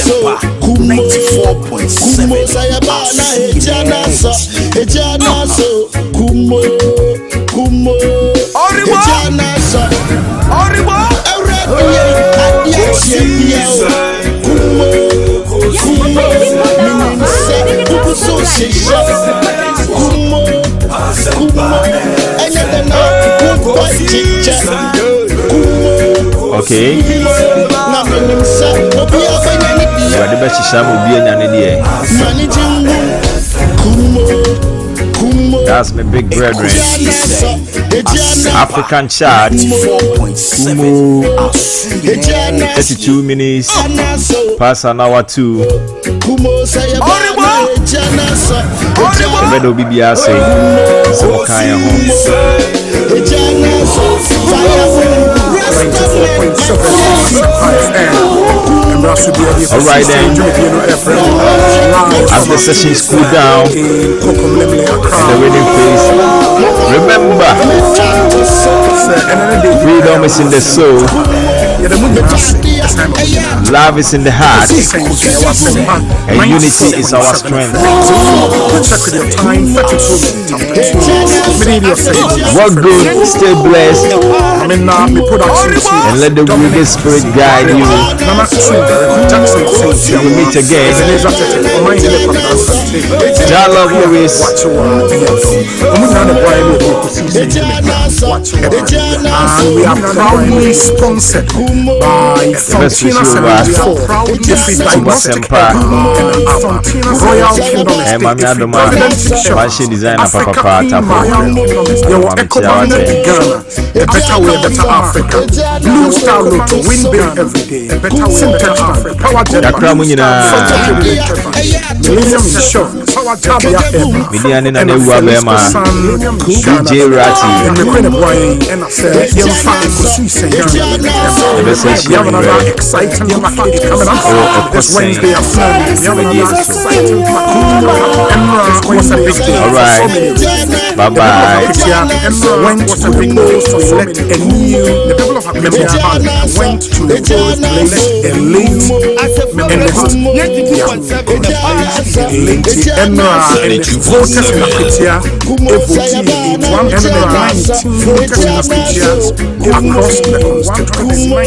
Assafuah 94.7. Okay. The best is some will be that's my big brethren. African chart. 32 minutes past an hour 2. The better be saying so kind of home. Alright then, as the sessions cool down in the wedding phase, remember, freedom is in the soul, love is in the heart, and unity is our strength. Work good, stay blessed, and let the Holy Spirit guide you. We meet again. Jah love Louis. And we are proudly sponsored by Fontina 74, Diagnostic Royal Kingdom Estate, Designer Papa a better way, better Africa. Blue Star Lotto, win big every day. A better way, better Africa. Power Millennium Insurance, Power Tabia Midian and the Wabema, DJ Ratty, and the Queen of Wine, and I said, young Ekosiisen, exciting coming up this Wednesday afternoon. Was a big deal. All right, bye bye. Went to the big to select a new member of parliament. Went to elect a late voters in Apitia, voters in across the constituency.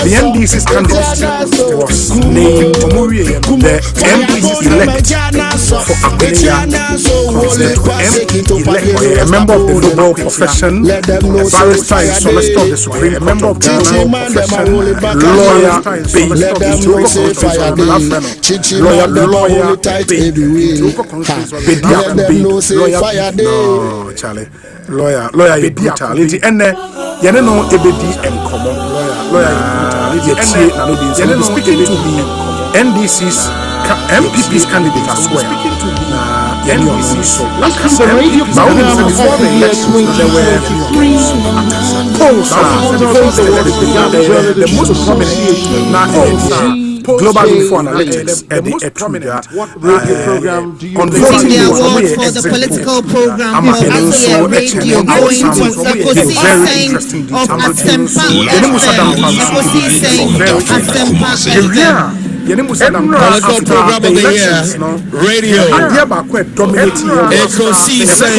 The NDC's candidate was named the NDC elect for Apitia, a member of the noble profession, a barrister in Solicitor of the Supreme, a member of the profession, lawyer, lawyer, brutality, and you know, ebedi and common lawyer, speaking to the NDC's MPP's candidate as well. The most prominent Global Info Analytics at the prominent program do you the award for the political program of Assafuah Radio going to Ekosiisen of Assafuah political program of the year, radio. Ekosiisen.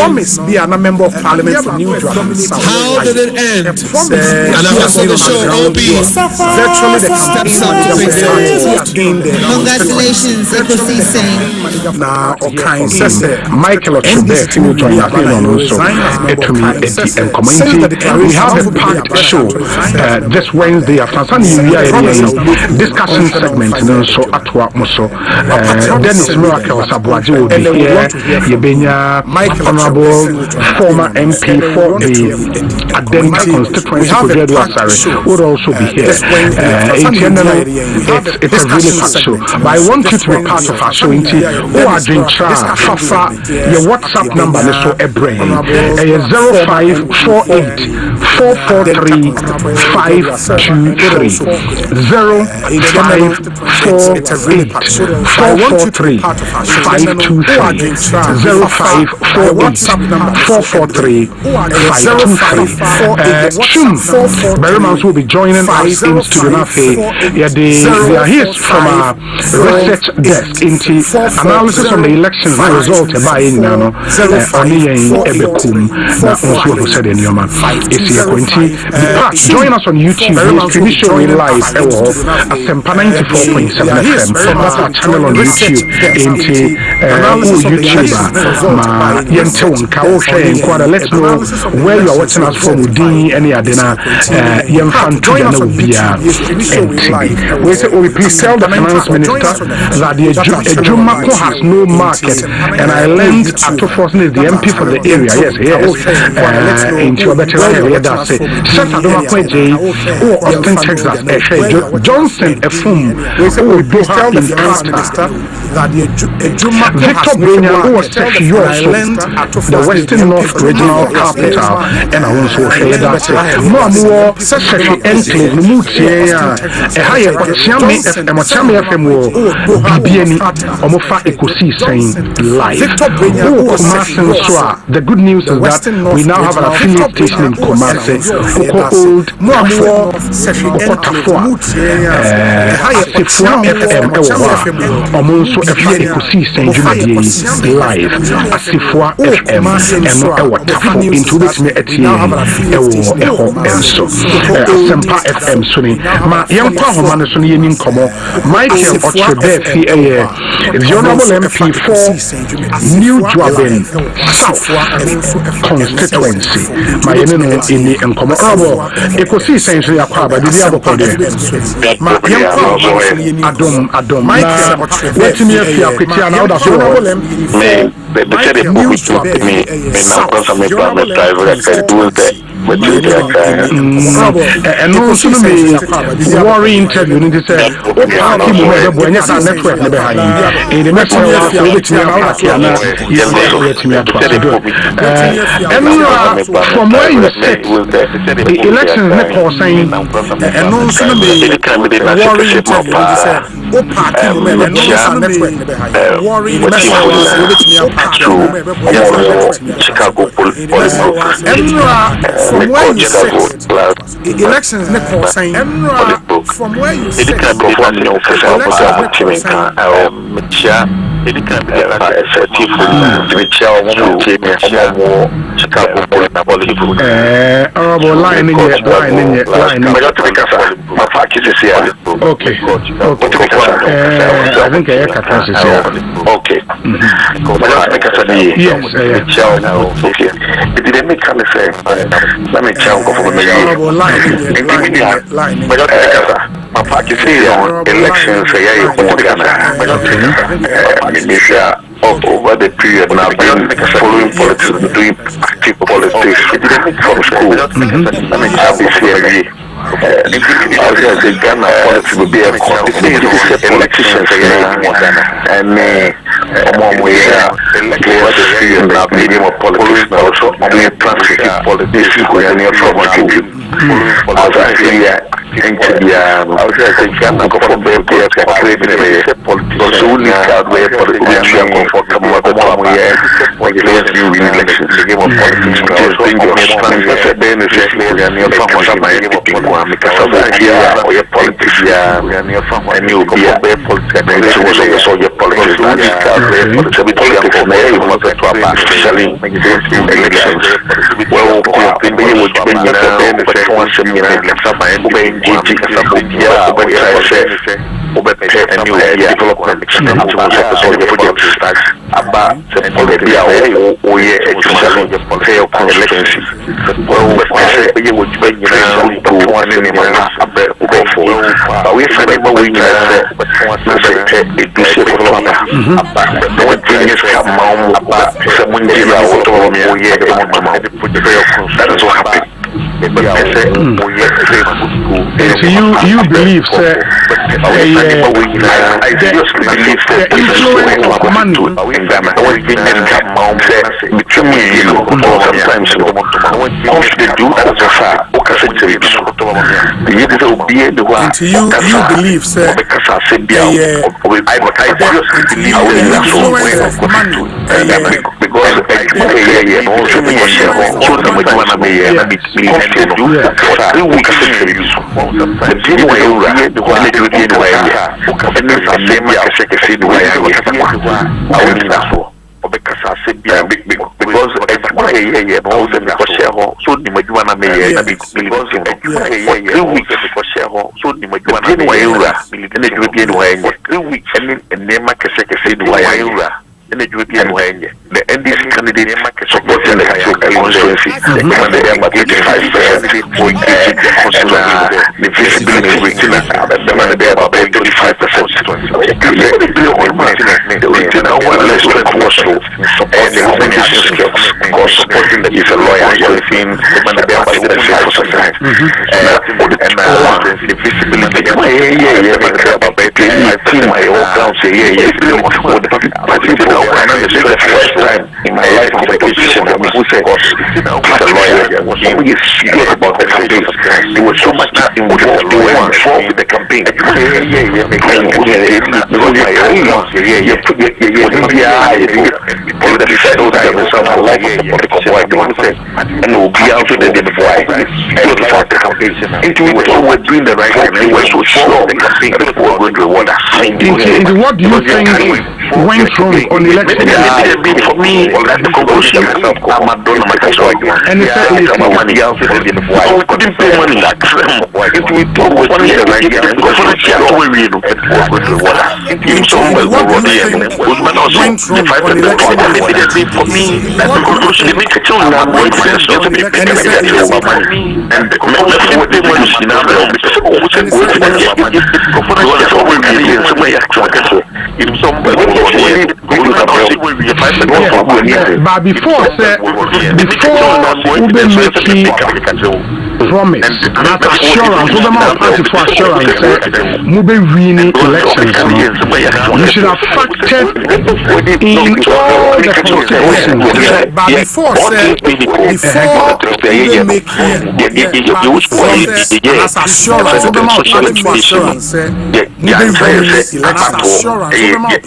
Be a member of parliament for New York. How did it end? And after the show, OB. Virtually the congratulations, Ekosiisen. Now, okay, Michael Ochube, we have a packed show this Wednesday after discussion segment. So Atwa Muso, Dennis Miracle Sabuaji will be here. Yebenya, Honorable former MP for the Advent constituency would also be here. It's a really fun show. But I want you to be part of our show. Who are doing trial? Your WhatsApp number is so a brain. 0548 443 523 0548 Berrimans will be joining us in Studio Nafe. They are here from our research desk into analysis on the elections result by only Ebekum. Also said in your man. Join us on YouTube. We show you live at Assafuah 94.7 FM. That's our channel on YouTube. Into YouTuber. Let's know where you are watching us from. Any adena please tell the finance minister that the Ejumako has no market, and I learned Assafuah is the MP for the area. Yes. Into a better area. That's it. Austin, Texas. Johnson, please tell the finance minister that the Ejumako Victor Brenya, who was taking yours, the Western North Regional Capital, and I want to share that. More such enclave, Mutia, a higher Chami FM, BBN, Omofa Ekosiisen live. The good news is that we now have an affiliate station in Kumasi, called Tafo Assafuah FM, Omonso Ekosiisen live, Assafuah FM, and Tafo into this me so Asempa FM Suni ma yankwa homa so ne yin komo Michael Otrebe the honorable MP for New Joabin South constituency ma yene no ini enkomo obo Ekosiisen so yakwa ba bibia bokode ma yankwa adom Michael wetimi afia kwetia na oda so me said it me now because I'm a driver I can do that. And also worry interview in this network in the next from where you sit the election is not saying and also Chicago from where you sit, elections not saying from where you sit, okay. I think it didn't make kind of sense. Let me check over the my party say on elections over the period now been following politics, doing active politics from school. I mean, I'll be here. Ghana politics will be a elections and medium of politics also doing transitive politics from So you believe, sir, the influence of money you believe, sir, influence of money, the NDC candidate supporting the constituency, the 85% for engaging the visibility rating at about 35%. The original one less than also supporting the communication skills, because supporting the is a lawyer, you're seeing the visibility. The first time in my life of Ekosiisen, who said, the lawyer was always serious about the campaign. He was so much involved with the campaign. We're doing the right thing. We were so sure the campaign that we were going to reward us. What do you think went wrong on the election? For me, that's the conclusion. I'm a donor, my and we couldn't pay money like if we talk with money, the right thing, go for the chat, we will get what we want. For me, that's the conclusion. They make a choice now. And but before we make promise and assurance, we for assurance, we be winning elections. You should have factored in all the considerations. But before we make as assurance, you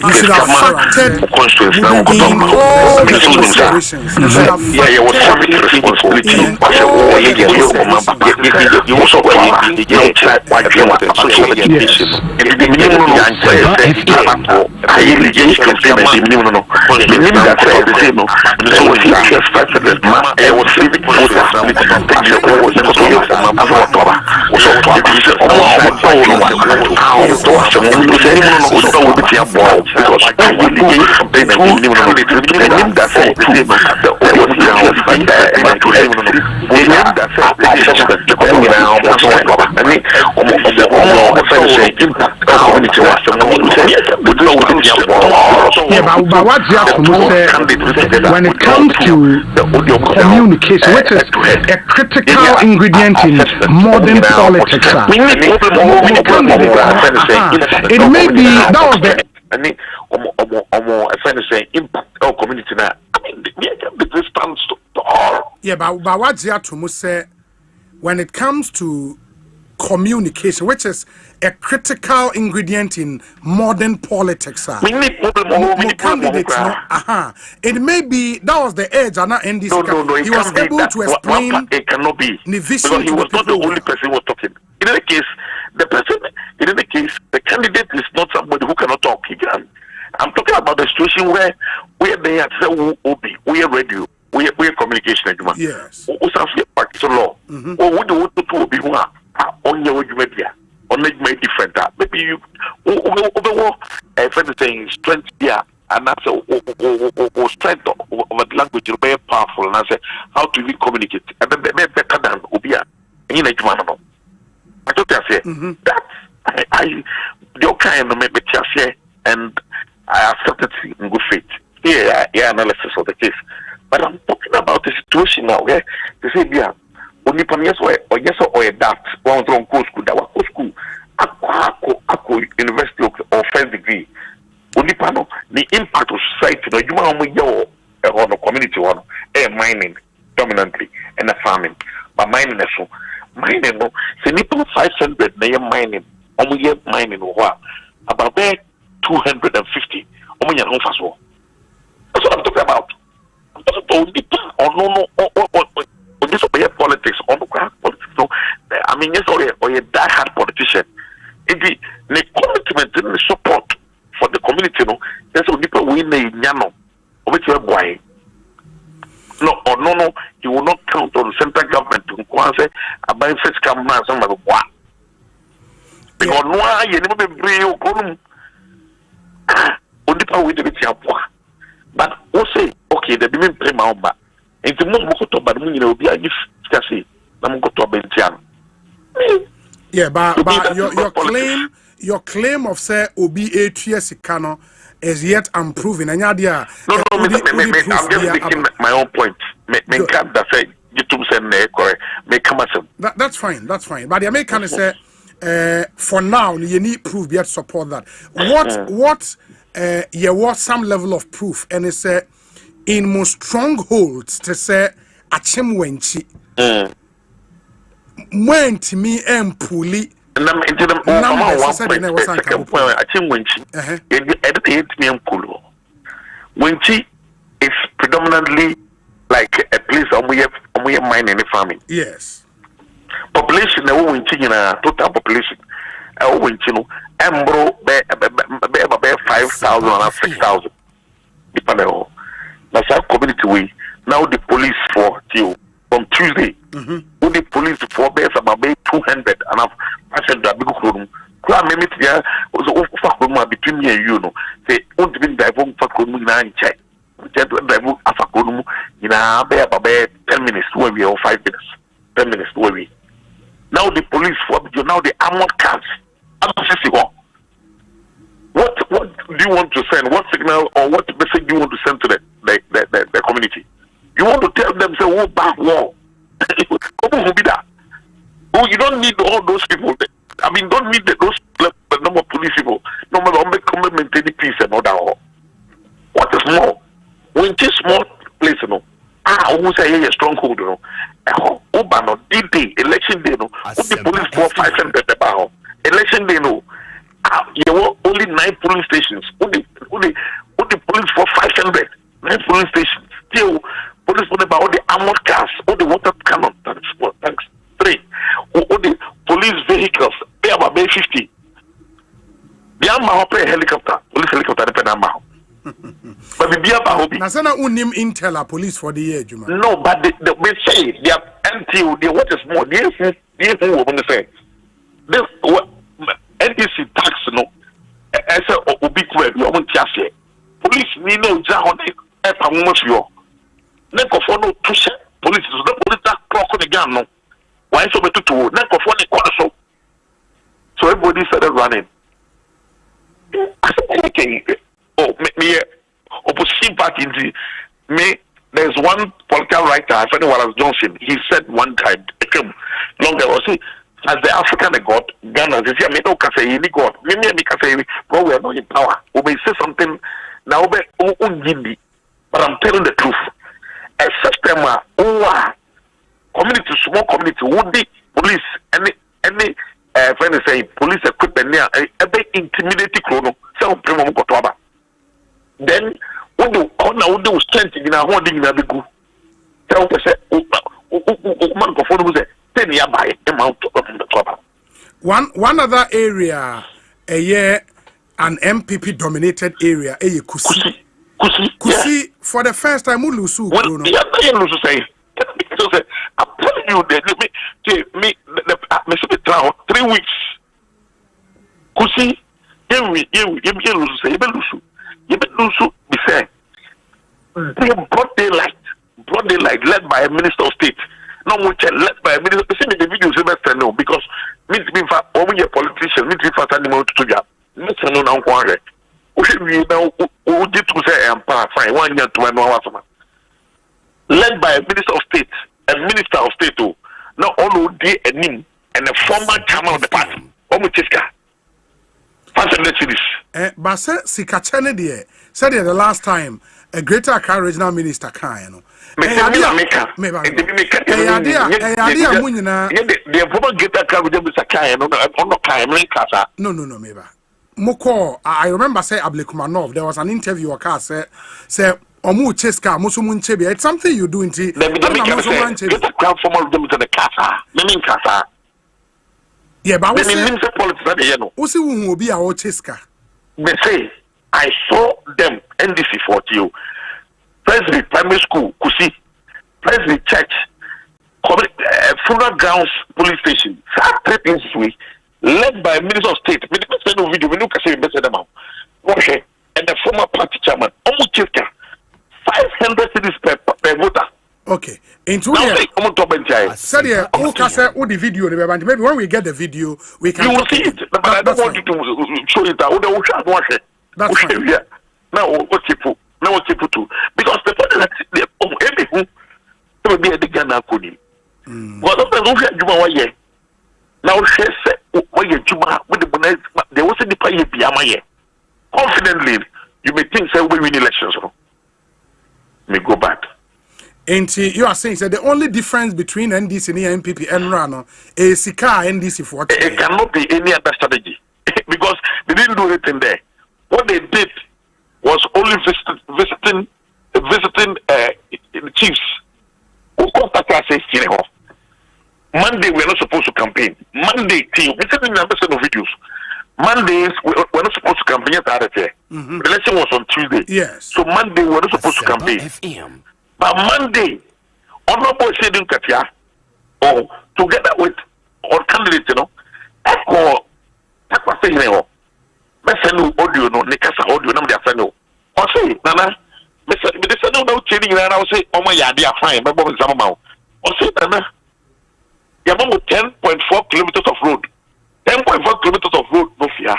should have factored in all the considerations. You should have but what you have to say when it comes to communication, which is a critical ingredient in modern politics, it may be that was the impact our community now. I mean, the stands to all. Yeah, but what you have to say when it comes to communication, which is a critical ingredient in modern politics, it may be that was the edge, and not NDC. No, he was able to explain. It cannot be because he was not the only person who was talking. In any case, the candidate is not somebody who cannot talk. He can. I'm talking about the situation where they had said we are radio, we are communication. Yes. We law. On your media, on it may different. Maybe you overall, strength here, and that's strength of the language is very powerful. And I say, how to really communicate? And then better than Obia. In a man, I don't say that I the kind of make share, and I accepted in good faith. Here, analysis of the case. But I'm talking about the situation now, where they say, yeah. Only from yes or that one from school that was school Ako University of first degree. Only panel the impact of society no you want on the community one mining dominantly and farming. But mining so mining no say nipa 500 na ye mining omo ye mining wo about 250 omo nya no faso. That's what I'm talking about. I'm talking about nipa or this way politics on politics. No, I mean yes or a die hard politician. The commitment and the support for the community no that's what people we need nyano which you boy. No, you will not count on the central government to say about first come now some of what. Because no you never be brave or we did it but also okay the women pay my own back. It's more to but you know be a gift say I'm go to Bentian. Yeah, but your claim of say obi A3 Kano is yet unproven. And no, I'm just making my own point. Make can't that say YouTube send correct. Make come That's fine. But the American say for now you need proof yet support that. What was some level of proof and it's in most strongholds to say achim wenchi. When to me empuli and I'm into them Winchi is predominantly like a place we have mining and farming. Yes. Population total population Winchino Ambro 5,000 and 6,000 depending on that's our community way. Now the police for you from Tuesday. Who the police for base about 200 and I said that big room. Maybe there was over between me and you know. Say, won't be diving for Kumu check. Diving Afakumu in a bear 10 minutes where we are 5 minutes. 10 minutes where we. Now the police for you now the armored cars. What do you want to send? What signal or what message do you want to send to the community? You want to tell them say oh back war. Oh, you don't need all those people. I mean, don't need those number of police people. No matter come maintain peace and all that. What is more? When this small place, you know, who say a stronghold, you know, no, D-Day, election day, no, the police for 500 about election day, no, you were only 9 police stations. Who the police for 500 9 police stations. Still, police for about the armored cars, all the water cannon, thanks. 3, all the police vehicles, they have about 50. The armor pay helicopter, police helicopter, the armor. But the Bia Bahobi. Nasana unim intel police for the year, Juma. No, but they say they are until they what is more. They who want to say this NDC tax no. I say obi kwe you want to say police ni no jahon e pa mo fio. Na kofo no to say police is the police that clock on the gun no. Why so better to na kofo ni kwa so everybody started running. I said oh, me opposition party. Me, there's one political writer, I forget what was Johnson. He said one time, long ago, see, as the African God, Ghana, they say, I don't say any God. Me can say, well, we are not in power. We may say something now, but I'm telling the truth. A system, community, small community, would be police, any friend say police equipment near a bit intimidating chrono, some premium Kotoba. Then what do strength in our holding in a big group? Tell us, man, go for the 10 year by amount of the trouble. One other area, a year, an MPP dominated area, a Kusi, for the first time, Mulusu. Well, the say, I'm telling you that me, 3 weeks. Kusi, you say, you be fair. They broad daylight led by a minister of state. No more led by a minister. See the video semester no because me to be only a politician. Me to be fast animal to job. Me to know now one. We now we did to say I'm fine 1 year to 1 hour. Led by a minister of state, a minister of state too. Now all day and him and a former chairman of the party. Omuchiska. But Sikachene said the last time a Greater Accra regional minister kan you know. The former Greater Accra regional minister kan no meba. Moko I remember say Ablekumanov there was an interview or say Omu Cheska Musumun Chebia. It's something you do in the yeah, but what's will be our Cheska? They say I saw them NDC 40 Presley Primary School, Kusi, Presley Church, Funeral Grounds Police Station, led by Minister of State. Video, we look at and the former party chairman, Omu Cheska. 500 cities per voter. Okay. Into the video, maybe when we get the video, we can. You will see it, but I don't want you to show it. That's fine. Now, what people do? Because the point that they will be a big Ghana Kuni. What of the Juma now she said, Juma with the bonnet, there was a Nipaye Biamaye. Confidently, you may think so we win elections. May go back. And you are saying that the only difference between NDC and NPP and Rano is Sika NDC for it cannot be any other strategy because they didn't do anything there. What they did was only visiting the chiefs. Monday we're not supposed to campaign. Monday team, we said in the videos. Mondays we're not supposed to campaign at the election was on Tuesday. Yes. So Monday we're not supposed to campaign. But Monday, honorable Shedin Katia, or together with our candidates, you know, Echo, Ekosiisen, Messenu audio, no, Nikasa audio, no, they're saying, or say, Nana, Messenu, no, changing, and I'll say, oh my, yeah, they are fine, but Bob Zamamo, or say, Nana, you have 10.4 kilometers of road, 10.4 kilometers of road, no fear.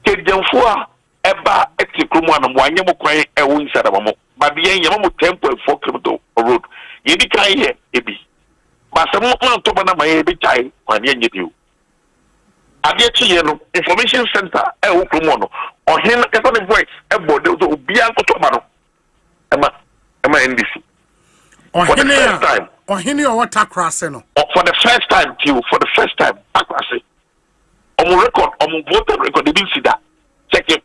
Take them for Eba, Exicruman, and Wanyamo, a wing set of a but the end, you have 10.4 kilometers of road. You can't hear it. But some more on top of my every time when you do. At the information center, Oklamono, or him, a voice, a body to be Uncle Tomano. Emma NDC. Or for the first time. Or him or what Takraseno. For the first time, too, for the first time, Takrasi. On record, on voter record, they didn't see that. Check it.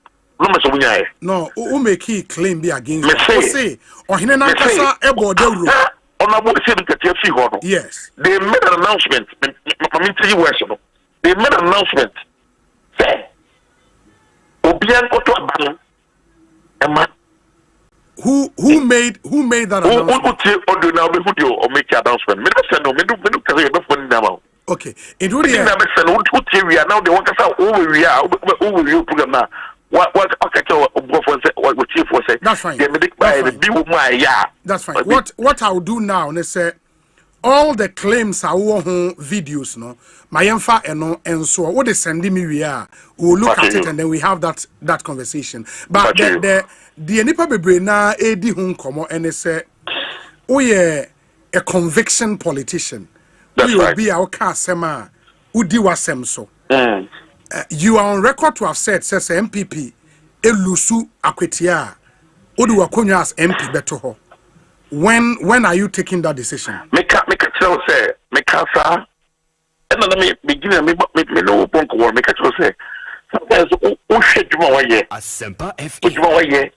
No, who make he claim be against say or he na kasa ebo de ro. Yes. They made an announcement. They made an announcement. Say Obian Koto Emma. Who made that announcement? Or make your announcement. Okay. In now they want to say over you program now. What chief was say? That's fine. That's fine. What I'll do now is say all the claims are videos no. My emfa and so what they sending me we will look at it and then we have that conversation. But the nipa bebre na edi hun komo and say oh yeah a conviction politician. That's right. Be our kasema udi wasem so. You are on record to have said, says MPP, Elusu Akwetia, Odu Wakonya as MP beto. When are you taking that decision? Make a tell say, make a and let me begin me no punk war, make a tell say. Sometimes shit you want ye. Assafuah FM. You want ye.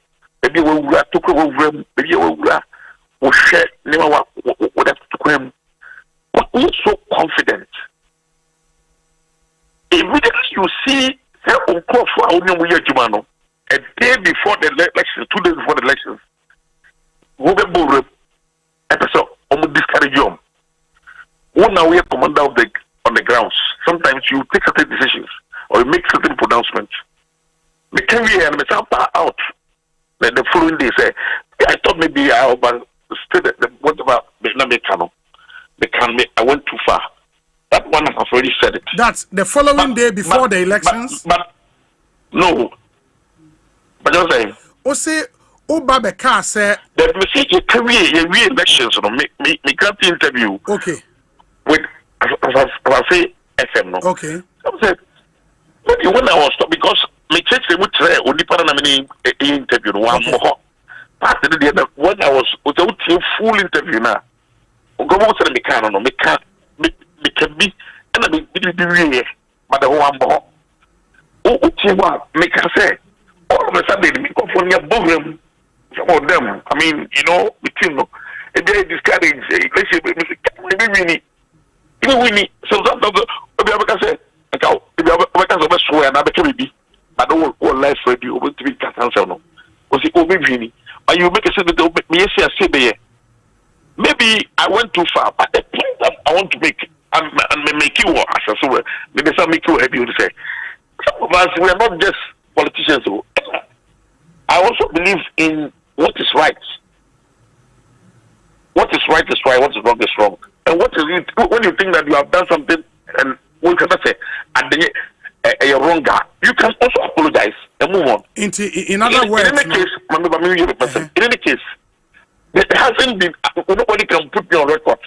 Maybe we will took over, maybe we will share never what have to him. But we're so confident. Immediately you see a day before the election, 2 days before the elections, episode almost discourage you. Now we are commander on the grounds. Sometimes you take certain decisions or you make certain pronouncements. They can be and out. Then the following day say, I thought maybe I still whatever I went too far. That one I've already said it. That's the following day before the elections? But no. But just saying. Osei Obabeka said the message career elections me can't interview. Okay. With I say FM no. Okay. I said maybe when I was because me church they would say only para na me interview one more. part of the when I was with a full interview now. Go out to the can no me can be and I be really but the one more. Make us say all of a sudden me come from your program some of them. I mean, you know, between no a day discourage let's say maybe we so sometimes we have say I swear na be be but all life ready over to be cancel no. Was it Obi and you make a sense that me say maybe I went too far, but the point that I want to make and make you Assafuah, maybe some make you happy to say. Some of us we are not just politicians. I also believe in what is right. What is right is right, what is wrong is wrong. And what is it when you think that you have done something and we cannot say and then you're wrong guy, you can also apologize and move on. In other words, in any case, there hasn't been nobody can put me on record.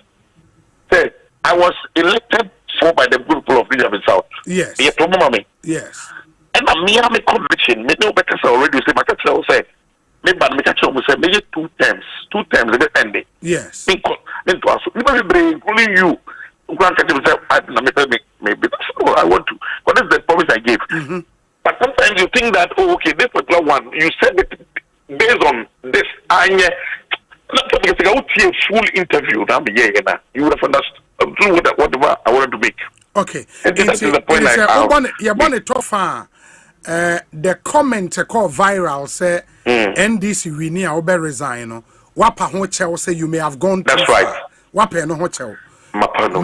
Say I was elected for by the people of the South. Yes. Yes. And I have a conviction. Me no better already say my catcher will say me but me catcher will say maybe two terms every ending. Yes. Into us. Including you. Maybe that's all I want to. What is the promise I gave? But sometimes you think that, oh, okay, this particular one, you said it based on this. A full interview. You would have understood whatever I wanted to make. Okay. And this is the point I want to talk far. The comment called viral say NDC we near Obe resign. Wapa hochel say you may have gone too far. That's right. Wapa no hochel.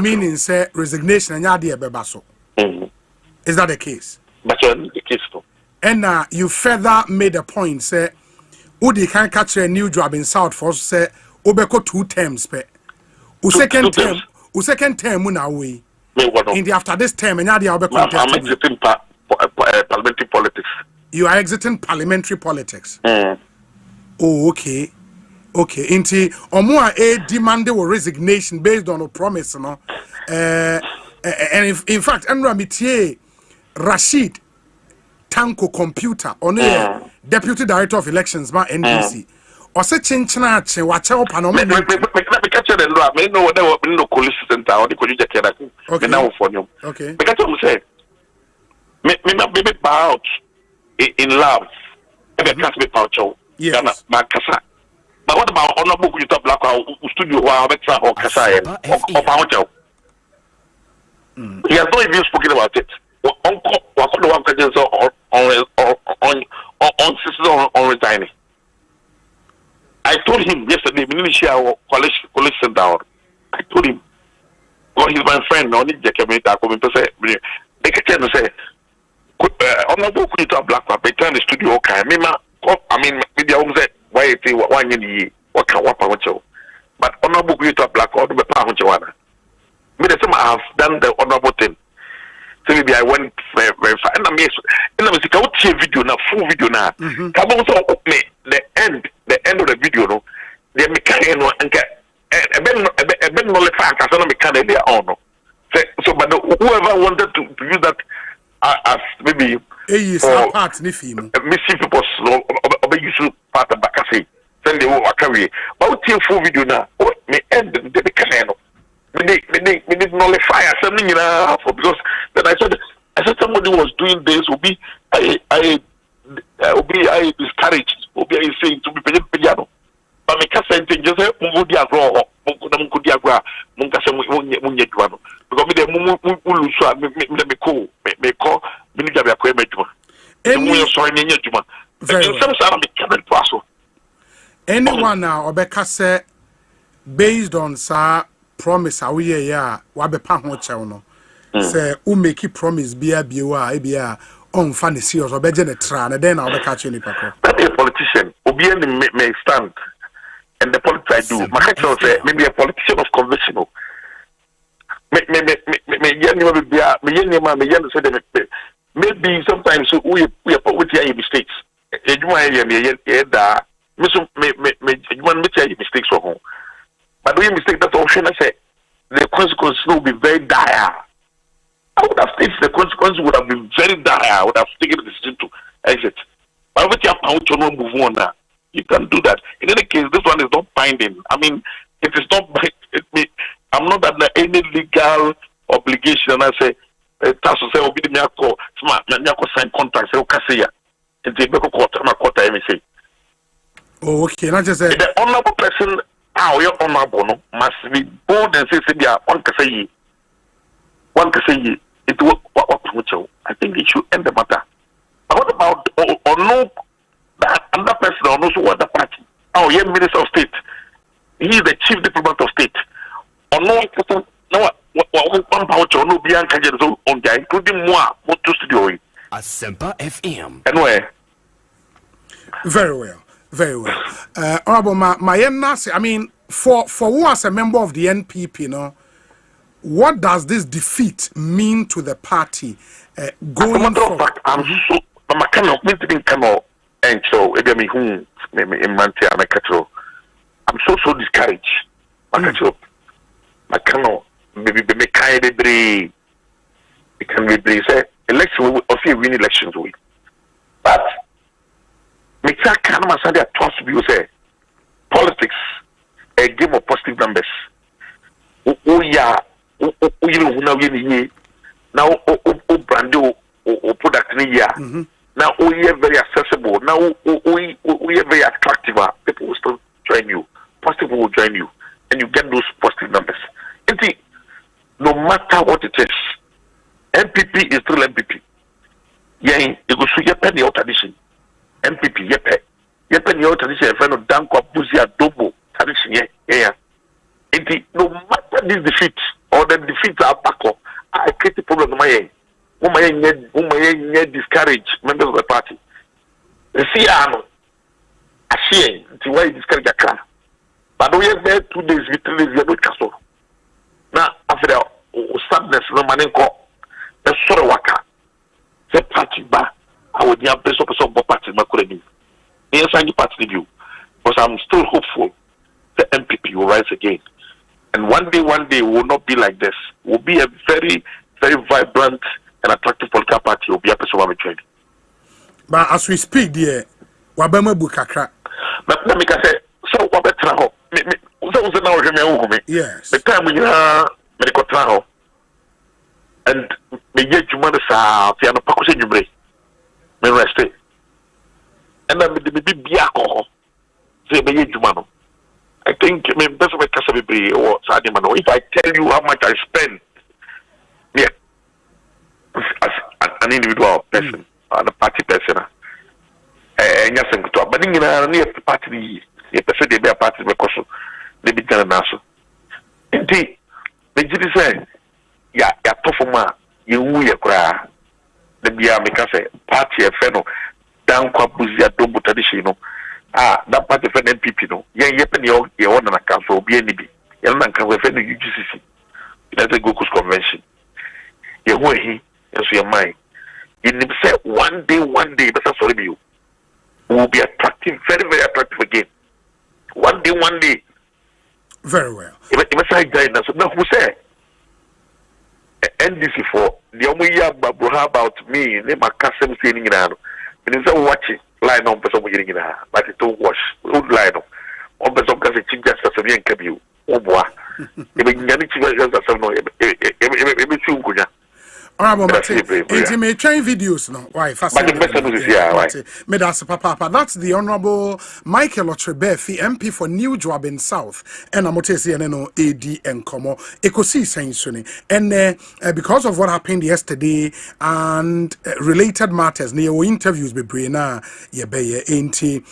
Meaning say resignation and yadi bebaso. Is that the case? But the case too. And you further made a point say Udi can catch a new job in South for say Obeko 2 terms pe. Second term muna we. In the after this term and yadi Obeko I'm exiting parliamentary politics. You are exiting parliamentary politics. Oh, okay. Okay, inti omwa demand or resignation based on a promise, no. And in fact, Enra Mitie Rashid Tanko Computer on Deputy Director of Elections by NDC. Or say chinchna che wacha up and me catch the law. Me know what no police center or the college Canada. Okay, now for you. Okay. Because I'm say me bow out in love. Me can't be pouch out. Yes. But what about honorable Utah Black studio or Betra or Kasai or Paucho? He has not even spoken about it. On resigning. I told him yesterday, we need to share our college down. I told him, well, he's my friend, no need to come to say, they can say, honorable Utah Black, Betra in the studio, okay, I mean, maybe I will say, why you think 1 year what can what I but honorable Utah Black or the Pahuana. Me the same I have done the honorable thing. So maybe I went very far. And I'm video now, full video now. Come on, me the end of the video no. The mechanic no and a bit more fact as no mechanic there on no. So but whoever wanted to use that as maybe part missing people no use part of Bakasi. Then they will carry. But we full video now. Me end the mechanic no. Me did nullify something because then I said somebody was doing this will be I discouraged will be saying to be piano. But me can't say just say mungudia grow mungudia grow munkase munyedwano because me the muluswa me call me call me need to be akwa meduma. Emu so any nyeduma. Some say me can't pass. Anyone now obeka say based on sa promise awie ya wa be pa ho chew no say u make promise bia bia e bia on fa ne serious obeje ne tra na den na obeka che ni pako that is a politician obi any may stand and the politics I do my catch say maybe a politician of conviction me maybe sometimes we are with your mistakes ejuma me da me so me mistakes for home. But doing mistake that option, I say the consequences will be very dire. I would have stated the consequences would have been very dire. I would have taken the decision to exit. But with your power to move on now, You can do that. In any case, this one is not binding. I mean, it is not binding. I'm not under any legal obligation. And I say, Tasso say, Obi me ako, smart, me ako sign contract. Say, okay, ya. It's a beko quarter, my quarter. Let me say. Oh, okay. Not just the honorable person. How you honorable no must be bold and say, one can say, it will what I think it should end the matter. But what about or no that another person or no so other party? Oh, yeah, Minister of State. He is the chief diplomat of state. Or no person, no one power or no beyond Kajan on the including moi, what to studio. Assafuah FM. Anyway. Very well. Very well. Honorable Mayenna, I mean, for who as a member of the NPP, you know, what does this defeat mean to the party going forward? I'm so I'm so discouraged. I cannot maybe be kind of it can be say election or see win elections with, but make that kind of Sunday trust you say politics a game of positive numbers. Oh yeah, you know now brand new product in here. Now we are very accessible. Now we are very attractive. People will still join you. Positive will join you, and you get those positive numbers. No matter what it is, MPP is still MPP. Yeah, it goes to your penny out tradition. MPP, your penny out tradition. Friend of Danko Buzia Dobo tradition. Yeah. No matter this defeat or the defeats are back up, I create a problem in my end. Who may discourage members of the party. The CR, I see it. Why discourage a car? But we have there 2 days, 3 days, we have no castle. Now, after that, sadness, no man call. The sort of worker. The party bar. I would have best of some party, my colleague. Yes, I need party review. But I'm still hopeful the MPP will rise again. And one day, we will not be like this. We'll be a very, very vibrant and attractive political party. Will be a person of trade. But as we speak, dear, Wabama Bukakra. But let me say, so what better now? Yes. The time we are medical travel and me get you mother sa piano pakusin you break. Me rest it. And then me be alcohol. Say me get you mano. I think me best of a casabi or sadi mano. If I tell you how much I spend, yeah, as an individual person, and a party person, and yes, but in a party, a person they be a party because they be telling us. Indeed, they did say, yeah, performer, you will cry. The Bia make us say, party a fellow, down Quabuzia Dobo tradition. That party for MPP, no, you own an account for BNB. You don't come with any UGCC. That's a Gokus convention. You were he, and so your mind. You say one day, but that's sorry you. Will be attractive, very, very attractive again. One day. Very well. If I die now, so now who say? NDC for the only year about me, name a custom saying in our. And it's all watching line on person getting in her, but it don't wash, don't line on person because it's just as a young cabin. Oh boy, if you get it, Honorable Martin, may train videos no. Why? That's the Honorable Michael Otrebefi, MP for New Joabin South, and Amotesi and AD and Como Ekosiisen Suni. And because of what happened yesterday and related matters, near interviews with Brianna Yebeye Ainti.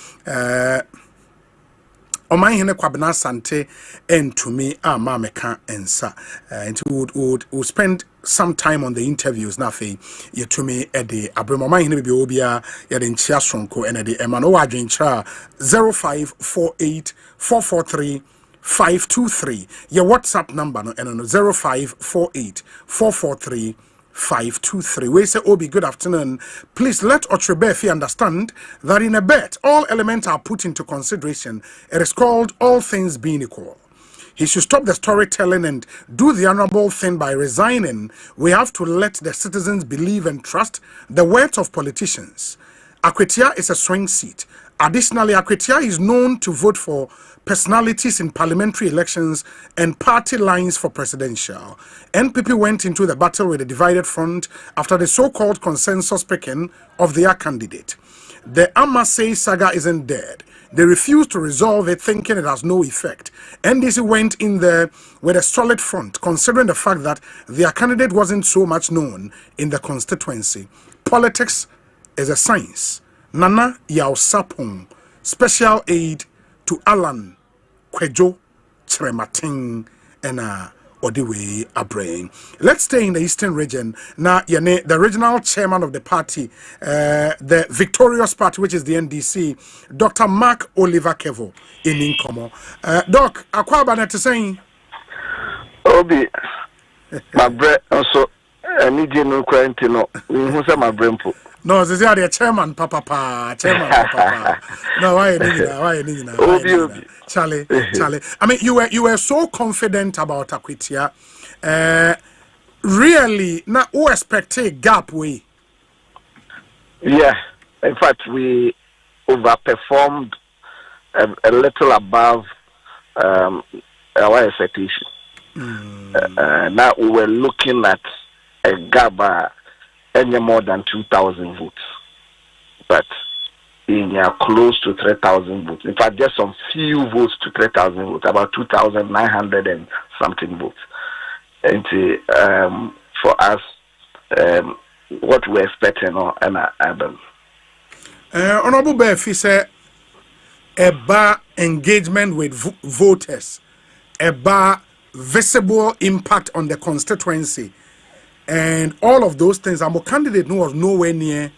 Omai hene kwabena sante and to me mameka ensa and would spend some time on the interviews nafe ye to me ede abremomai hene be obia ye de nchia sonko ene de emano wadwenchra 0548 443 523 your WhatsApp number no eno 0548 443 523. We say, Obi, good afternoon. Please let Otrebefi understand that in a bet, all elements are put into consideration. It is called all things being equal. He should stop the storytelling and do the honorable thing by resigning. We have to let the citizens believe and trust the words of politicians. Akwetia is a swing seat. Additionally, Akwetia is known to vote for personalities in parliamentary elections and party lines for presidential. NPP went into the battle with a divided front after the so-called consensus picking of their candidate. The Amasei saga isn't dead. They refused to resolve it, thinking it has no effect. NDC went in there with a solid front, considering the fact that their candidate wasn't so much known in the constituency. Politics is a science. Nana Yaosapong, special aid to Alan Kwejo Chremating and Odiwe Abraham. Let's stay in the Eastern region. Now, the regional chairman of the party, the victorious party, which is the NDC, Dr. Mark Oliver Kevo in Inkomo. Doc, Akwaba net saying? Obi, my bread also, I need you no quarantine. Who's my brain? No, this is the chairman, Papa. No, why you need that? Charlie. I mean, you were so confident about Akwetia. Really, now who expect a gap way? Yeah, in fact, we overperformed a little above our expectation. Now we were looking at a gap any more than 2,000 votes, but in close to 3,000 votes. In fact, just some few votes to 3,000 votes, about 2,900 and something votes. And for us, what we're expecting on album. Honorable Befi said, a bar engagement with voters, a bar visible impact on the constituency. And all of those things, our candidate was nowhere near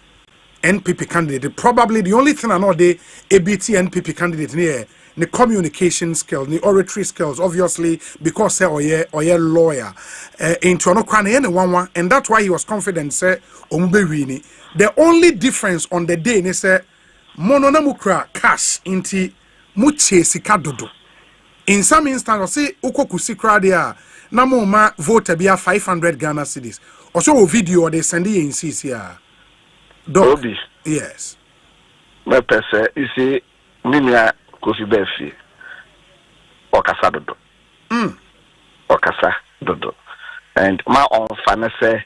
NPP candidate. Probably the only thing I know the ABT NPP candidate near the communication skills, the oratory skills, obviously, because or a lawyer into one, and that's why he was confident. Say, the only difference on the day, they say, mononamukra cash into muche sikadodo. In some instances, say ukokusikra there. Namoma vote be 500 Ghana cedis. Also, a video they send in CCR. Obi. Yes. My person, you see, Minia Kosibefi. Okasa dodo. Okasa dodo. And my own fanase,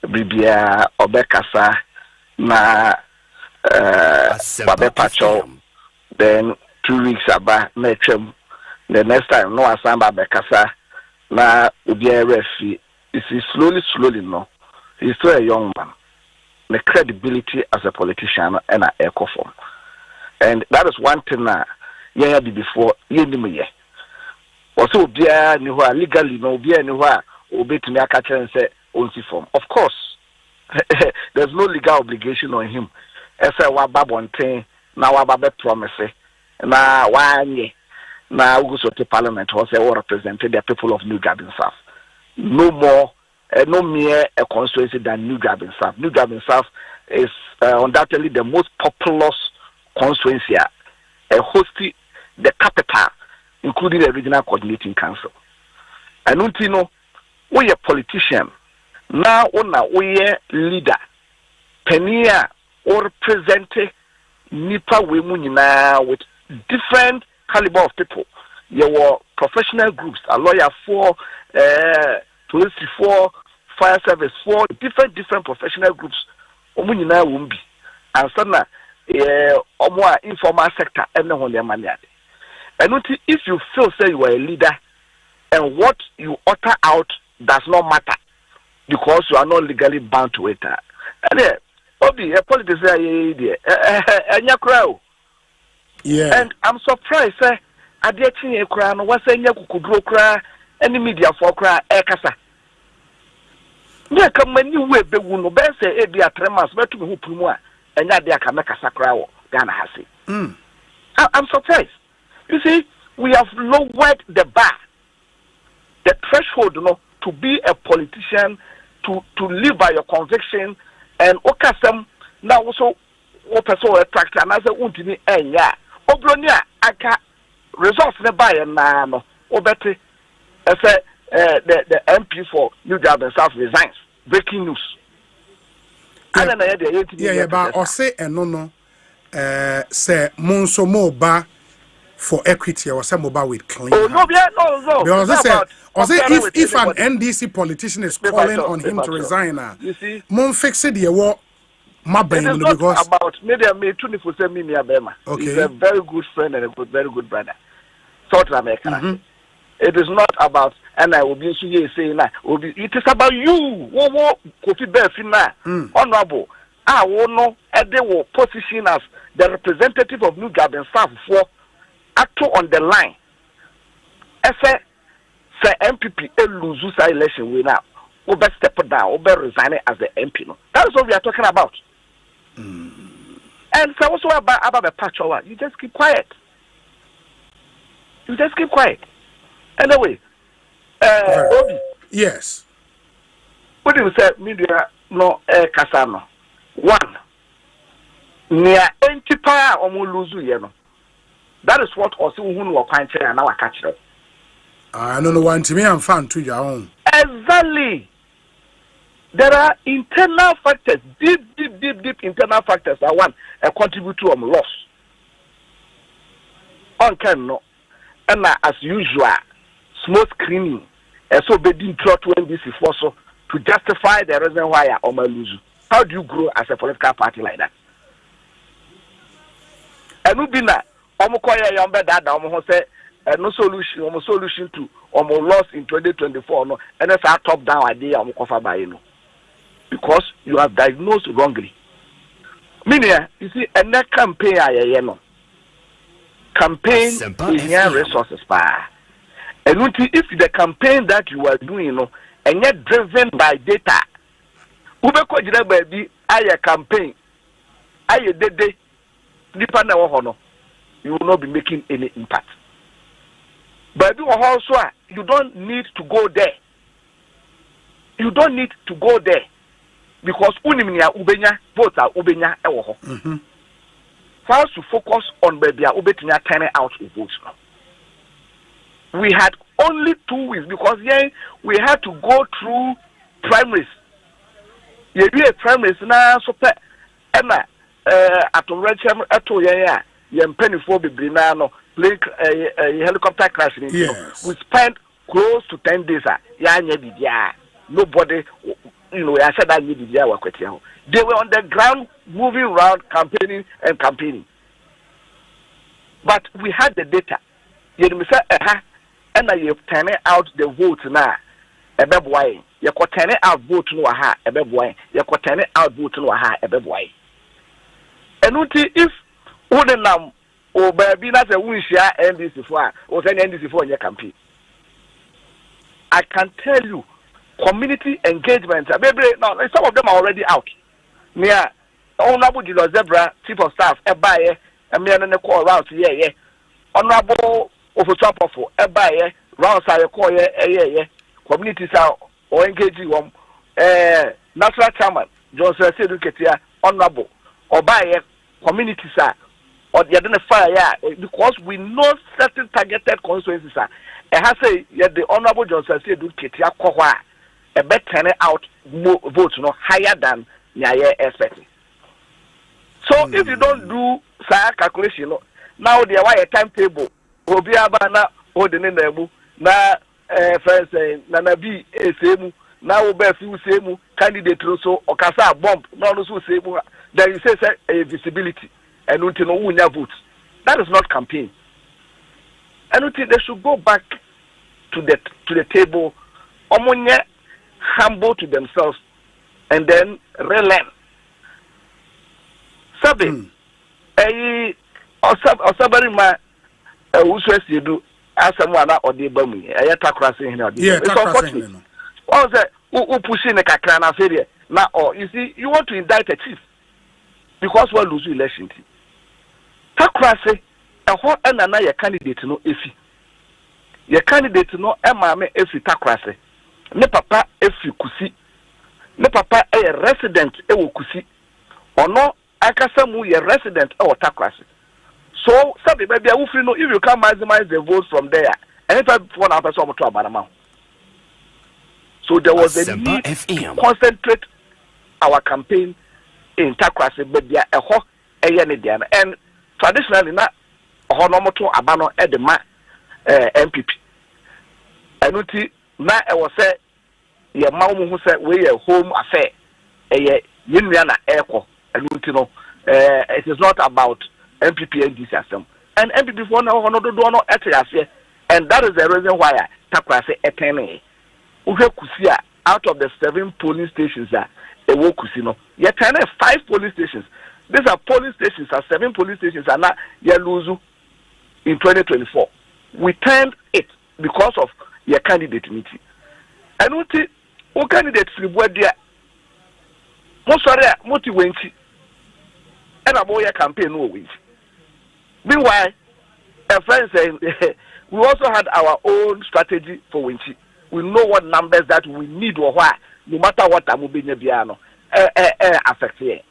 Bibia, Obekasa, na Babe Pacho. Then 2 weeks about Nechem. The next time, no Asamba Bekasa. Na ubi refi, you see, slowly no. He's still a young man. The credibility as a politician and an echo form. And that is one thing that you had before you knew me. Also, be a new legally, no be anywhere, obey to me a catcher and say, only form. Of course, there's no legal obligation on him. As I was one thing, now I promise. Now, why? Now we go to Parliament was represented the people of New Gabon South. No more, no mere a constituency than New Gabon South. New Gabon South is undoubtedly the most populous constituency, hosting the capital, including the regional coordinating council. And you know, we are politician now. We are leader, Penia or representing Nipa Wemunina with different caliber of people. There were professional groups, a lawyer for, police for, fire service for, different professional groups. Omunina wumbi, and suddenly, more informal sector, and no one money. And if you feel say you are a leader, and what you utter out does not matter, because you are not legally bound to it. And then, Obi, a politician, and your crowd. Yeah. And I'm surprised, sir. I did see a crown, was saying you could grow cry, any media for cry, ekasa. Yeah, come when you wait, the wound, best say, it be a tremors, but to who Pumua, and that they can make a sacra, Ghana has. I'm surprised. You see, we have lowered the bar, the threshold, to be a politician, to live by your conviction, and okasem now also what person attract another untini enya. Obronia aka results ne buy na no obeti the MP for New Gabon South resigns. Breaking news. Yeah, but Osei no say Monso Moba for equity or some mobile with clean. Oh, no. Because if an NDC politician is calling on him to resign, you see, Mon fix it, you walk. It is not about maybe I made 24 million Bema. He's a very good friend and a very good brother. South America. It is not about, and I will be saying that it is about you. Kofi Befina, honorable. I will know at the position as the representative of New Gabon South for actor on the line. I say MPP lose election winner. Over step down, over resign as the MP. That is what we are talking about. And so also about the patch over, you just keep quiet. Anyway, Obi. Yes. What do you say? Media no Casano. One. Near Antipa or Muluzu Yeno. That is what also who were punching and now I catch them. I don't know why to me I'm fan to your own. Exactly. There are internal factors, deep internal factors that one contribute to loss. On can no, and as usual, small screening, and so being taught to NBC for so to justify the reason why I lose. How do you grow as a political party like that? And we been that Omokoya Yamba that say no solution to loss in 2024 no, and that's our top down idea Omokofa by you know. Because you have diagnosed wrongly. Meaning, you see, a net campaign, campaign is here resources. And if the campaign that you are doing, you know, and yet driven by data, I campaign, I day, you will not be making any impact. But you don't need to go there. You don't need to go there. Because unimnia ubenya votes are ubenya ewo. First to focus on baby ubetinya turning out votes. We had only 2 weeks because we had to go through primaries. You be a primaries na so pe ena atomrechem eto yen penny for be na no plane helicopter crash. Yes. We spent close to 10 days nobody. You know, I said that they were on the ground moving around campaigning. But we had the data. You say, and you turn out the vote now. A beb way. You could turn out vote no aha, a beb way. You could turn out vote no aha, a beb way. And if Udenam or baby not a wish NDC for or any NDC for your campaign, I can tell you. Community engagement. Now, some of them are already out. Near Honorable Zebra, Chief of Staff, Ebaye, and me and the call round yeah. Honorable Officer Ebaye, round side call yeah. Communities are or engaging one. Natural Chairman, Johnson Seduketia, Honorable, Obaye, communities are or the identifier because we know certain targeted constituencies are. And I say, the Honorable Johnson Seduketia Kohwa. A bet turn out votes no higher than Nyaye expecting. So if you don't do calculation, now there are a timetable. Obiabana or the name na first Nanabi same now be few same candidate also or kasa bomb no so same then you say a visibility and until no win votes. That is not campaign. And until they should go back to the table. Omonye humble to themselves and then relearn. Sabi, Osabari ma uswesi you asamwana odibamu. Takrasi hina. Yeah, takrasi. What was that? Who pushing a kakrana failure? Now, you see, you want to indict a chief because we lose election. Takrasi, a whole another candidate no efi. Your candidate no emame efi takrasi. Ne papa efi kusi. Ne papa a resident ewo kusi. Ono akasamu ye resident ewo takrasi. So, sabi baby, if you can maximize the vote from there, and if I want to person to Abanama. So there was a need to concentrate our campaign in takrasi, but there a and traditionally na honomoto abano edema MPP enuti na e wo se ye mawo hu se we ye home affair ye nua na eko enuti no it is not about MPP and this system and MPP for no do no etiase and that is the reason why takwa say etene uhwe kusia out of the 7 polling stations that ewo kusi no ye turn 5 polling stations. These are polling stations, 7 polling stations, and now you lose in 2024. We turned it because of your candidate meeting. And what candidates reward there? Most are there, Winchi, and a boy campaign no Winchi. Meanwhile, a friend saying we also had our own strategy for Winchi. We know what numbers that we need or why, no matter what I'm being a piano, affect here.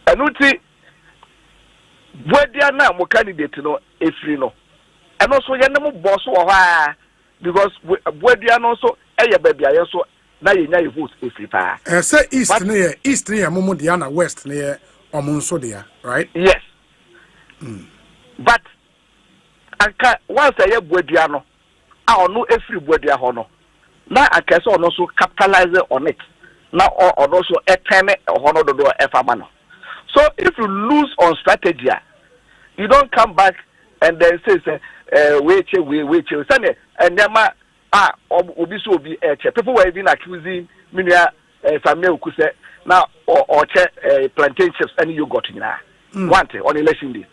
Anuti where now mo candidate no efri no and also ye no boss wo ha because where no so eye baby aye so na ye nya vote efri pa say east near momo dia na west near omonso dia right yes but anka once ye boadua no a ono efri boadua ho no na anka so ono so capitalize on it na ono so eteme ho no dodo efama no. So if you lose on strategy, you don't come back and then say, wait. And nema obiso obi people were even accusing Minia Samuel Kuse now or plantain chips and you got in one on election day.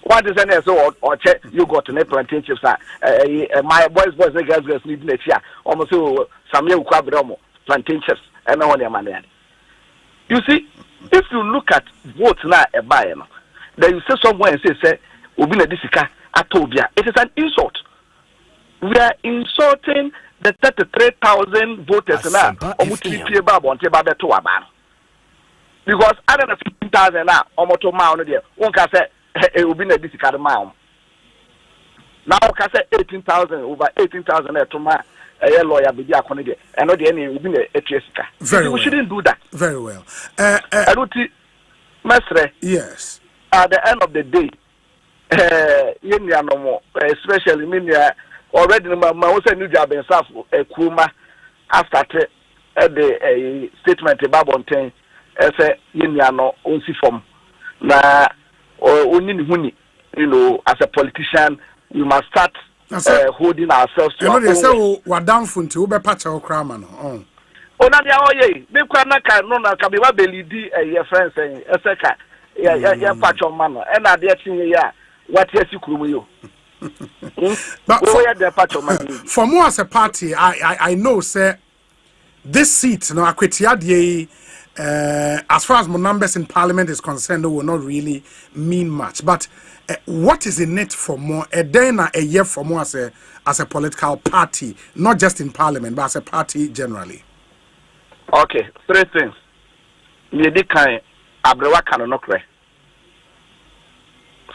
One is an so or check you got in plantain chips. My boys and girls need next year almost Samuel Kwabromo plantain chips and on your money. You see. If you look at votes now a buyer, then you say somewhere and say, Ubina Disika, Atobia. It is an insult. We are insulting the 33,000 voters now. Because other than 15,000 now, almost a mile, one can say, Ubina Disika, the mile. Now, can say 18,000, over 18,000 to my. A lawyer be there, and not any within a Jessica. We shouldn't do that. Very well. Mestre, yes. At the end of the day, no more, especially Minia already my new job in South Kuma after the statement about Bontain as a no only form. Na only you know, as a politician, we must start. Holding ourselves to our own. We're down for to be patch our cramming. Oh, Nadia, oh, ye, they can't no, Kabiwa Belly, your friends saying, a second, yeah, patch on manner, and I dare see, yeah, what yes, you could you. But for more as a party, I know, sir, this seat, no, Akwetiadie, as far as my numbers in parliament is concerned, will not really mean much, but. What is in it for more a day and a year for more as a political party, not just in parliament, but as a party generally? Okay, 3 things. Medikai Abrewa Kanonokre.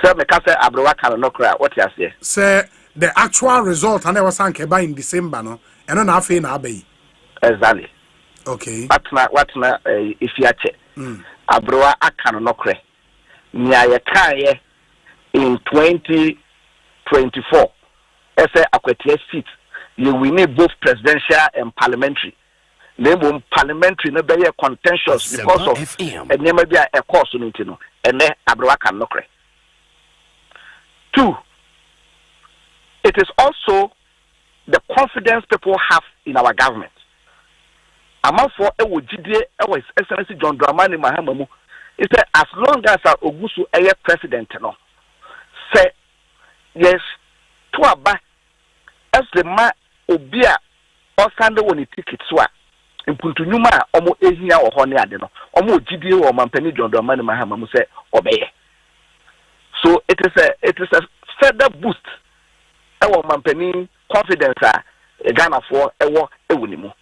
Sir, Mekase Abrewa Kanonokre, what you say? Sir, the actual result, I never sank in December, no, and on half in Abbey. Exactly. Okay. What's not, if you check Abrewa Kanonokre. Nyayakaye. In 2024, as a Akwetia seat, you will need both presidential and parliamentary. Name parliamentary no be contentious because of and never be a course on it, and then Abrewa can no credit. 2, it is also the confidence people have in our government. Among for a GDA, our Excellency John Dramani Mahamamu, is that as long as our Ogusu a president, no. Say yes to a back as the ma obia or Sunday when he ticket swap in Puntunuma almost 18 hours or honey adeno almost GDO or Mampeni John Domani Mahamamu say obey. So it is a further boost our Mampeni confidence Ghana for a war a winimo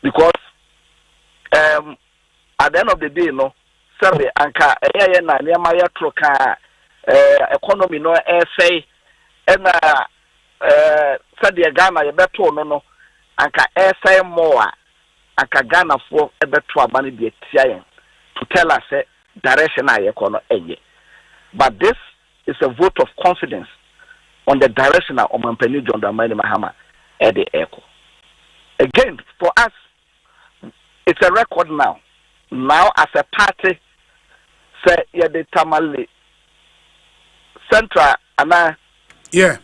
because at the end of the day no sorry anka na near my troka economy no say na said Ghana you better no anka say more anka Ghana for better abani de tiayen to tell us direction I econo enye. But this is a vote of confidence on the direction of Mampeni John Dramani Mahama at the echo. Again, for us, it's a record now. Now, as a party, say the Tamale Central and yeah,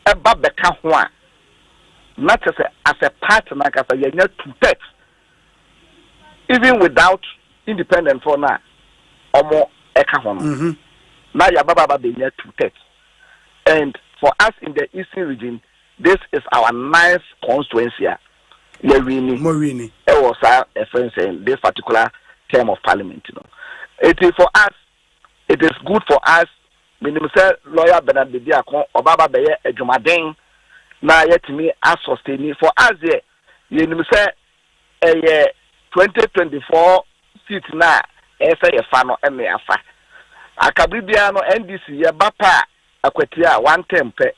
about the Kahua, not as a party, like as a year to text, even without independent for now, or more Ekahon. Now, Yababa be near to text. And for us in the Eastern region, this is our ninth constituency. Morini. It was a friend saying this particular term of parliament. It is for us. It is good for us. Minimum say lawyer Bernard Bidiakon or Baba Beye Ejumadeng. Now yet me as sustaining for us here. You say a 2024 seat now. Say a fan or any affair. Akabibiano NDC ya bapa akwetia 1 term pe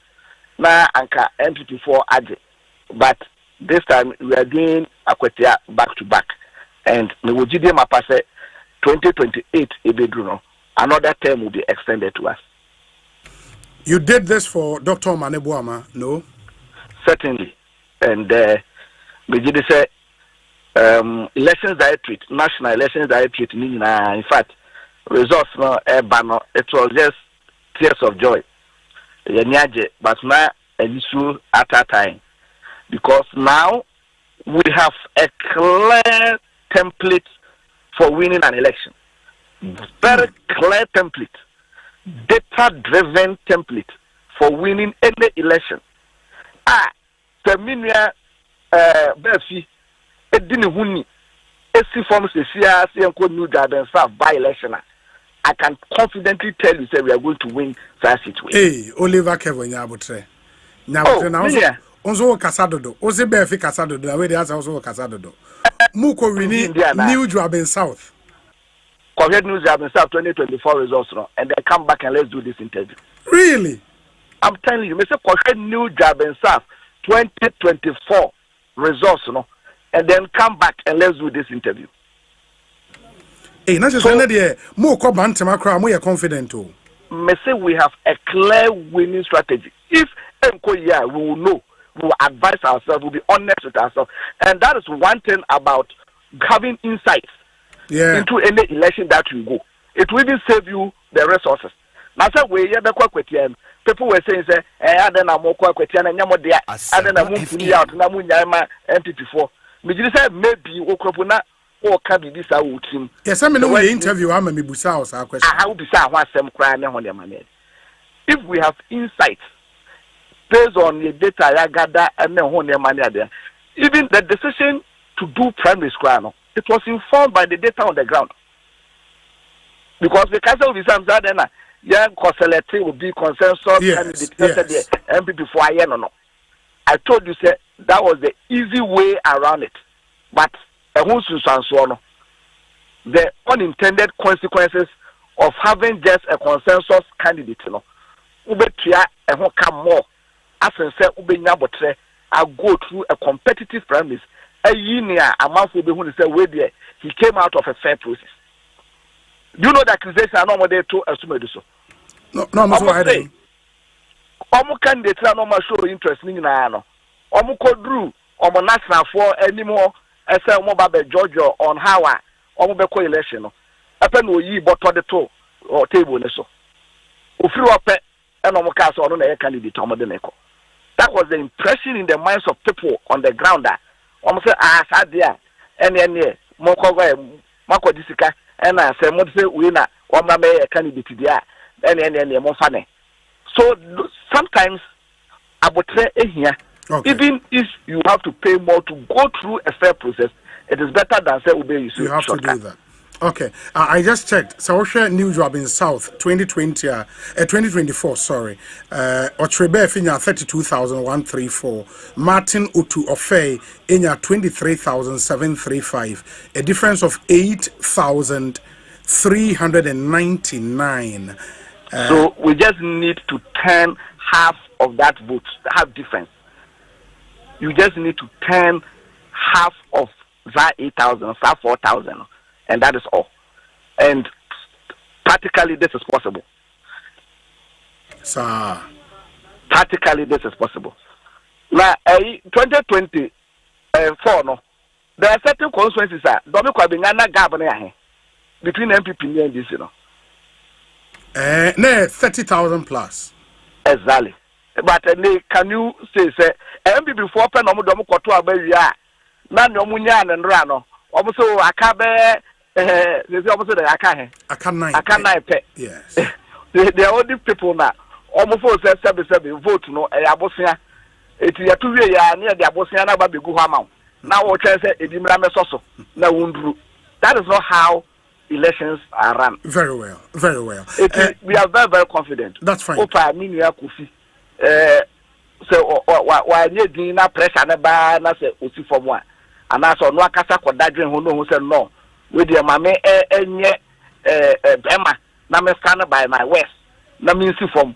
na anka NPP4 aje, but this time we are doing akwetia back to back, and we will give them a pass 2028 ebedruno. Another term will be extended to us. You did this for Dr. Manebuama, no? Certainly, and we did say elections directorate, national elections directorate. In fact, results no banner. It was just tears of joy. But now an issue at a time, because now we have a clear template for winning an election. Very clear template, data-driven template for winning any election. Terminia Berfi, Edini Huni, Esi forms the CRC New Garden South by election. I can confidently tell you, say we are going to win that situation. Hey, Oliver Kevin Yabutre. Now, also Casadodo, Ose Berfi Casadodo, the way they are also Casadodo. Muko Rini, New Job in South. Correct New Job in South 2024 results, and then come back and let's do this interview. Really? I'm telling you, Mr. Correct New Job in South 2024 results, and then come back and let's do this interview. Hey, not just another more Bantama crowd, more confident too. Me say we have a clear winning strategy. If Enkoya, we will know, we will advise ourselves, we'll be honest with ourselves. And that is one thing about having insights into any election that you go. It will even save you the resources. Now, say we hear the question. People were saying, say, I don't know more question, and you're there. I don't know moving out, and I'm NPP4. Me just say maybe Okropuna. Or can be this out team. Yes, I mean, no interview. I'm a Mibusa or question. I will be saying what some crying on their money. If we have insights based on the data I gather and then on their money there, even the decision to do primary school, it was informed by the data on the ground. Because the castle will be some then, young consulate will be consensus candidate MPP4 no. I told you, say that was the easy way around it, but. The unintended consequences of having just a consensus candidate, Ubetria and who come more as and say Ubenyabotre, I go through a competitive premise. A year a month will be when he said, wait there, he came out of a fair process. Do you know the accusation are not there to assume so? No, I'm saying. Omu candidates are not show interest in Nano. Omu Kodru, Omu National for anymore. I say Mobabe Georgia on how Omobeko election. Apen wo yi botto de to or table ne so. Ofiri ope and Omokasa on a candidate Omodeneko. That was the impression in the minds of people on the ground that say sadia and Moko Mako Disika and I say Mose winner or a candidate there and Mofane. So sometimes I would say here. Okay. Even if you have to pay more to go through a fair process, it is better than say obey you have to do that. Okay, I just checked. Sawoshe New Job in South 2024. Sorry, Otrebe Finya 32,134. Martin Utu Ofei Enya 23,735. A difference of 8,399. So we just need to turn half of that vote, half difference. You just need to turn half of that 8,000, that 4,000, and that is all. And practically this is possible. Sir. Practically this is possible. Now, 2020, no, there are certain constituencies that don't quite be between MPP and NDC, you know. 30,000 plus. Exactly. But can you say MPP before pen domu koto abeya na nyomunya and rano omuso akabe they almost say aka nine. Yes. They are all the people now. Almost say 7 vote no abosia eti ya tuwe ya near the abosia na ba begu hama. Now what say edimra mesoso na wundru. That is not how elections are run. Very well. Very well. We are very, very confident. That's fine. Opa mini ya kufi. So why need na pressure na ba na say osi form one. And also no akasa kodadwen ho no ho say no. We dey mame enye Emma na me scan by my west. Na me si form.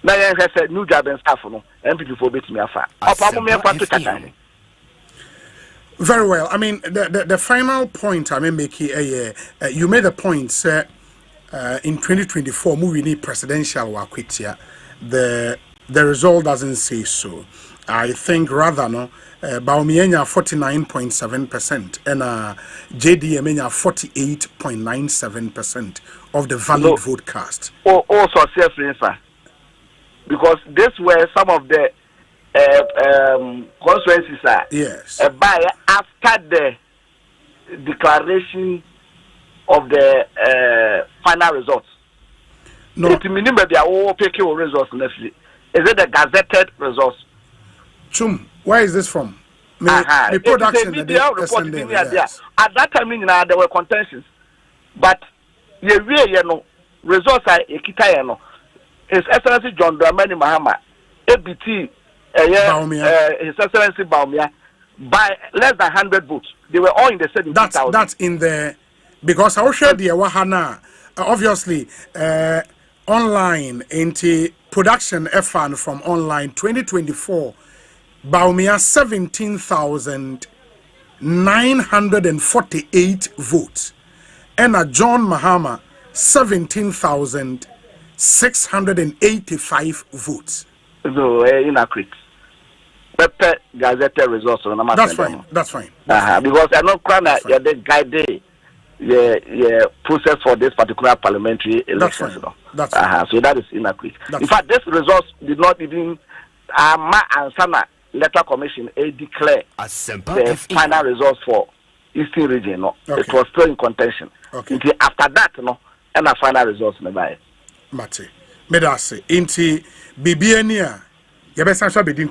Na yen say new job and staff no. MPP for bet me afa. Opa mo me fa to chatan. Very well. I mean, the final point I may make here, you made the point, sir, in 2024, we need presidential wakwitia. The result doesn't say so. I think rather, no, Baumienya 49.7% and JDM 48.97% of the valid vote cast. Also, sir, because this were some of the constituencies are by after the declaration of the final results. No, it means that they are all picking results. Is it the gazetted results? Chum, where is this from? The production media reported in there. At that time, there were contentions, but you know, results are ekita. His Excellency John Dramani Mahama, ABT. His Excellency Baumia by less than 100 votes. They were all in the 70,000. That's in the because I will share the Wahana obviously online into production FN from online 2024 Baumia 17,948 votes and a John Mahama 17,685 votes. So inaccurate. Pepe Gazette results. That's fine. That's fine. Because I'm not crying that the guide the process for this particular parliamentary election. That's fine. So that is inaccurate. In fact, this results did not even Ansana letter commission declare the final results for Eastern region. No, it was still in contention. Until after that, no, and the final results never. Mate. Medase inti bibiania yabesa be din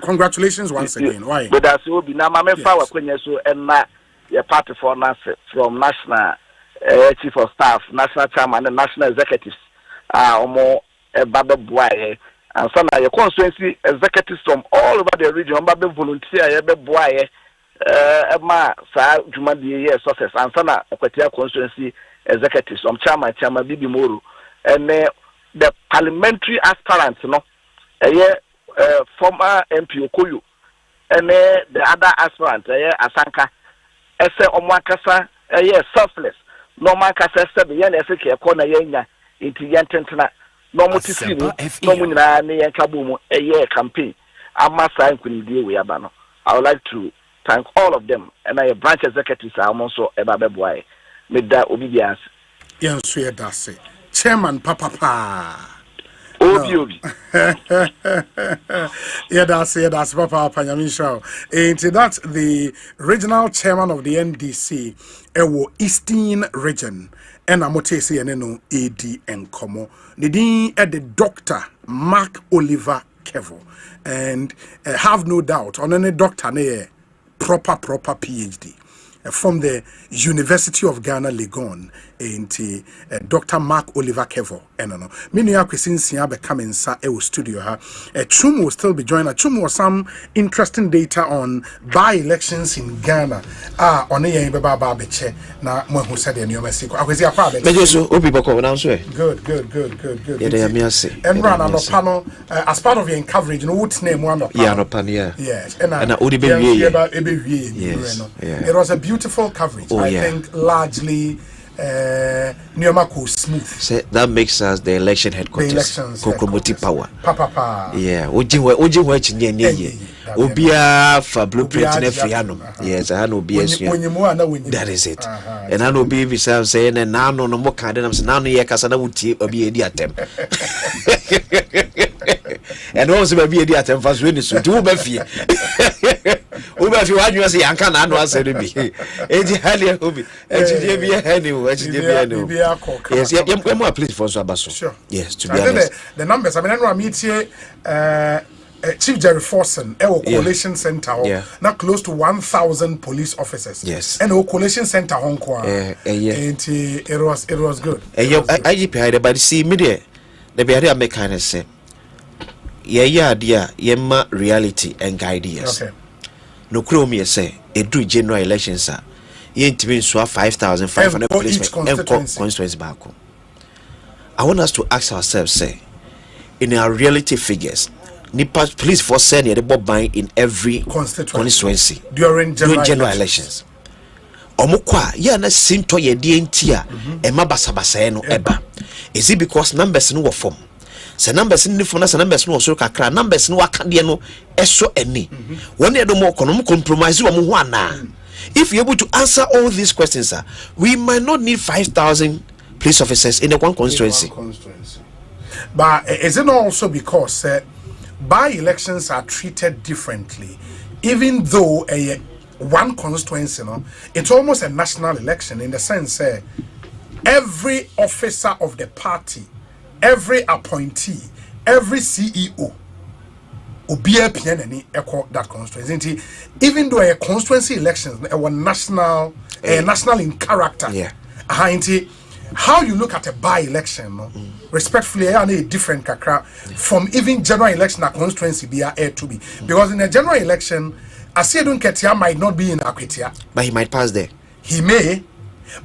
congratulations once again. Why? Medase obi na ma me fa wa kwanya so enna your party for nas from national chief of staff, national chairman and national executives omo babe boaye and some your constituency executives from all over the region babe volunteer ye be boaye ma sa djuma die success and some ekwatia constituency executives chairman Bibi Moru and the parliamentary aspirants, former MP Okoyo, and the other aspirant, Asanka, Ese Omwakasa, selfless. No Makasa said the Yanaka corner yenya into Yantentana, no Mutisino, no Munana, near Kabumu, a year campaign. I must sign with you, Yabano. I would like to thank all of them, and I branch executives are also a Babeboy. Made that obedience. Yes, we that's it. Chairman Papa. No. that's Papa Panyamisha. And that's the regional chairman of the NDC, Ewo Eastern region. And Amotesi and AD and Como. The at the Dr. Mark Oliver Kevo. And have no doubt on any doctor proper PhD. From the University of Ghana, Legon, and Dr. Mark Oliver Kevo. And no, many are since you have come in studio. Chum will still be joining. Chum was some interesting data on by-elections in Ghana. On the Yamba Babeche. Now, who said in your Mexico. I was here. Good. And run on the panel as part of your coverage. You know what's name one of yes. And it was a beautiful coverage. I think largely Nyomako smooth. Say that makes us the election headquarters. The elections Kokomoti power. Papa. Yeah. Oji chinye. Obia for blueprint in Friano. Yes, I know BS. That is it. And I know baby saying and now no more kind of now no yakasana would be a attempt. And also be a attempt for winning so do be Uber if you want you say I can't answer me. It's highly hobby. Yes, yeah, please for Sabaso. Sure. Yes, to be honest. The numbers, I mean, I meet here, Chief Jerry Forson, Coalition Center, now close to 1,000 police officers. Yes. And Coalition Center, Hong Kong. It was good. IGP, but see, media, the barrier make kind of say, yema reality and ideas. Okay. No chrome, say, it do general elections, sir. You ain't been 5,500 policemen and constituency back. I want us to ask ourselves, say, in our reality figures, Nipa police force send the Bob buying in every constituency during general elections. Omukwa, ya na sinto ye dientia, ema basabasa no eba. Is it because numbers no form? Se numbers ni fona se numbers no so kakra numbers no akade no eso eni. One edo mo kono compromise wo ho ana. If you're able to answer all these questions, sir, we might not need 5,000 police officers in the one constituency. But is it also because by-elections are treated differently, even though one constituency, it's almost a national election in the sense every officer of the party, every appointee, every CEO will be a PNNE echo that constituency. Even though a constituency elections are national in character. Yeah. How you look at a by-election, respectfully, I need a different kakra from even general election a constituency be a to be. Because in a general election, Asiedun Ketia might not be in Akwetia. But he might pass there. He may,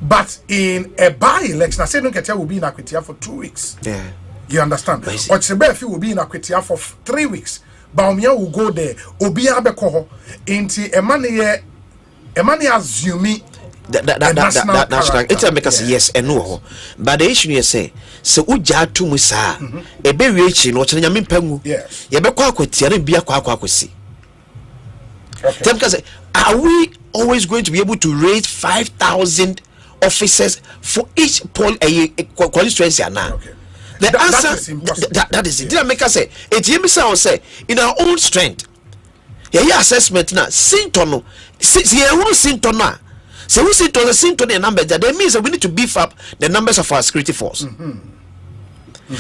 but in a by-election, Asiedun Ketia will be in Akwetia for 2 weeks. Yeah. You understand? Or Chibefi will be in Akwetia for 3 weeks. Baumia will go there. Obia Bekoho. Inti Emani assuming that national it's because yes and no, but the issue you say so uja to musa e be wechi no chenya mpangu ye be kwa kwatia na bia kwa kwasi. Because are we always going to be able to raise 5,000 officers for each constituency now? The answer that is it. Did I make us say it hear me say in our own strength. Yeah, assessment now sintono sintono. So we see to the same to the numbers that means that we need to beef up the numbers of our security force.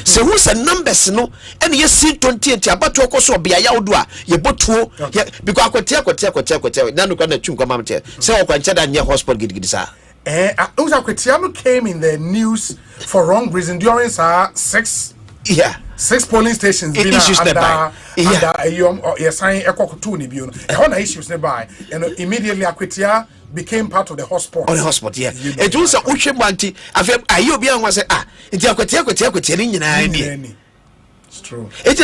So who's the numbers no and yes see 20 about to so be a yaudua ye botu because kwatia nanu kwa na chunga mamte so okwancha da nya hospital gidigisa Kwetiano came in the news for wrong reason during 6 polling stations been under sign ekokutu ni bio no issues nearby and immediately Akwetia became part of the hotspot. On the hotspot, yeah. It was a Uchimanti. I you be on say it's true. It's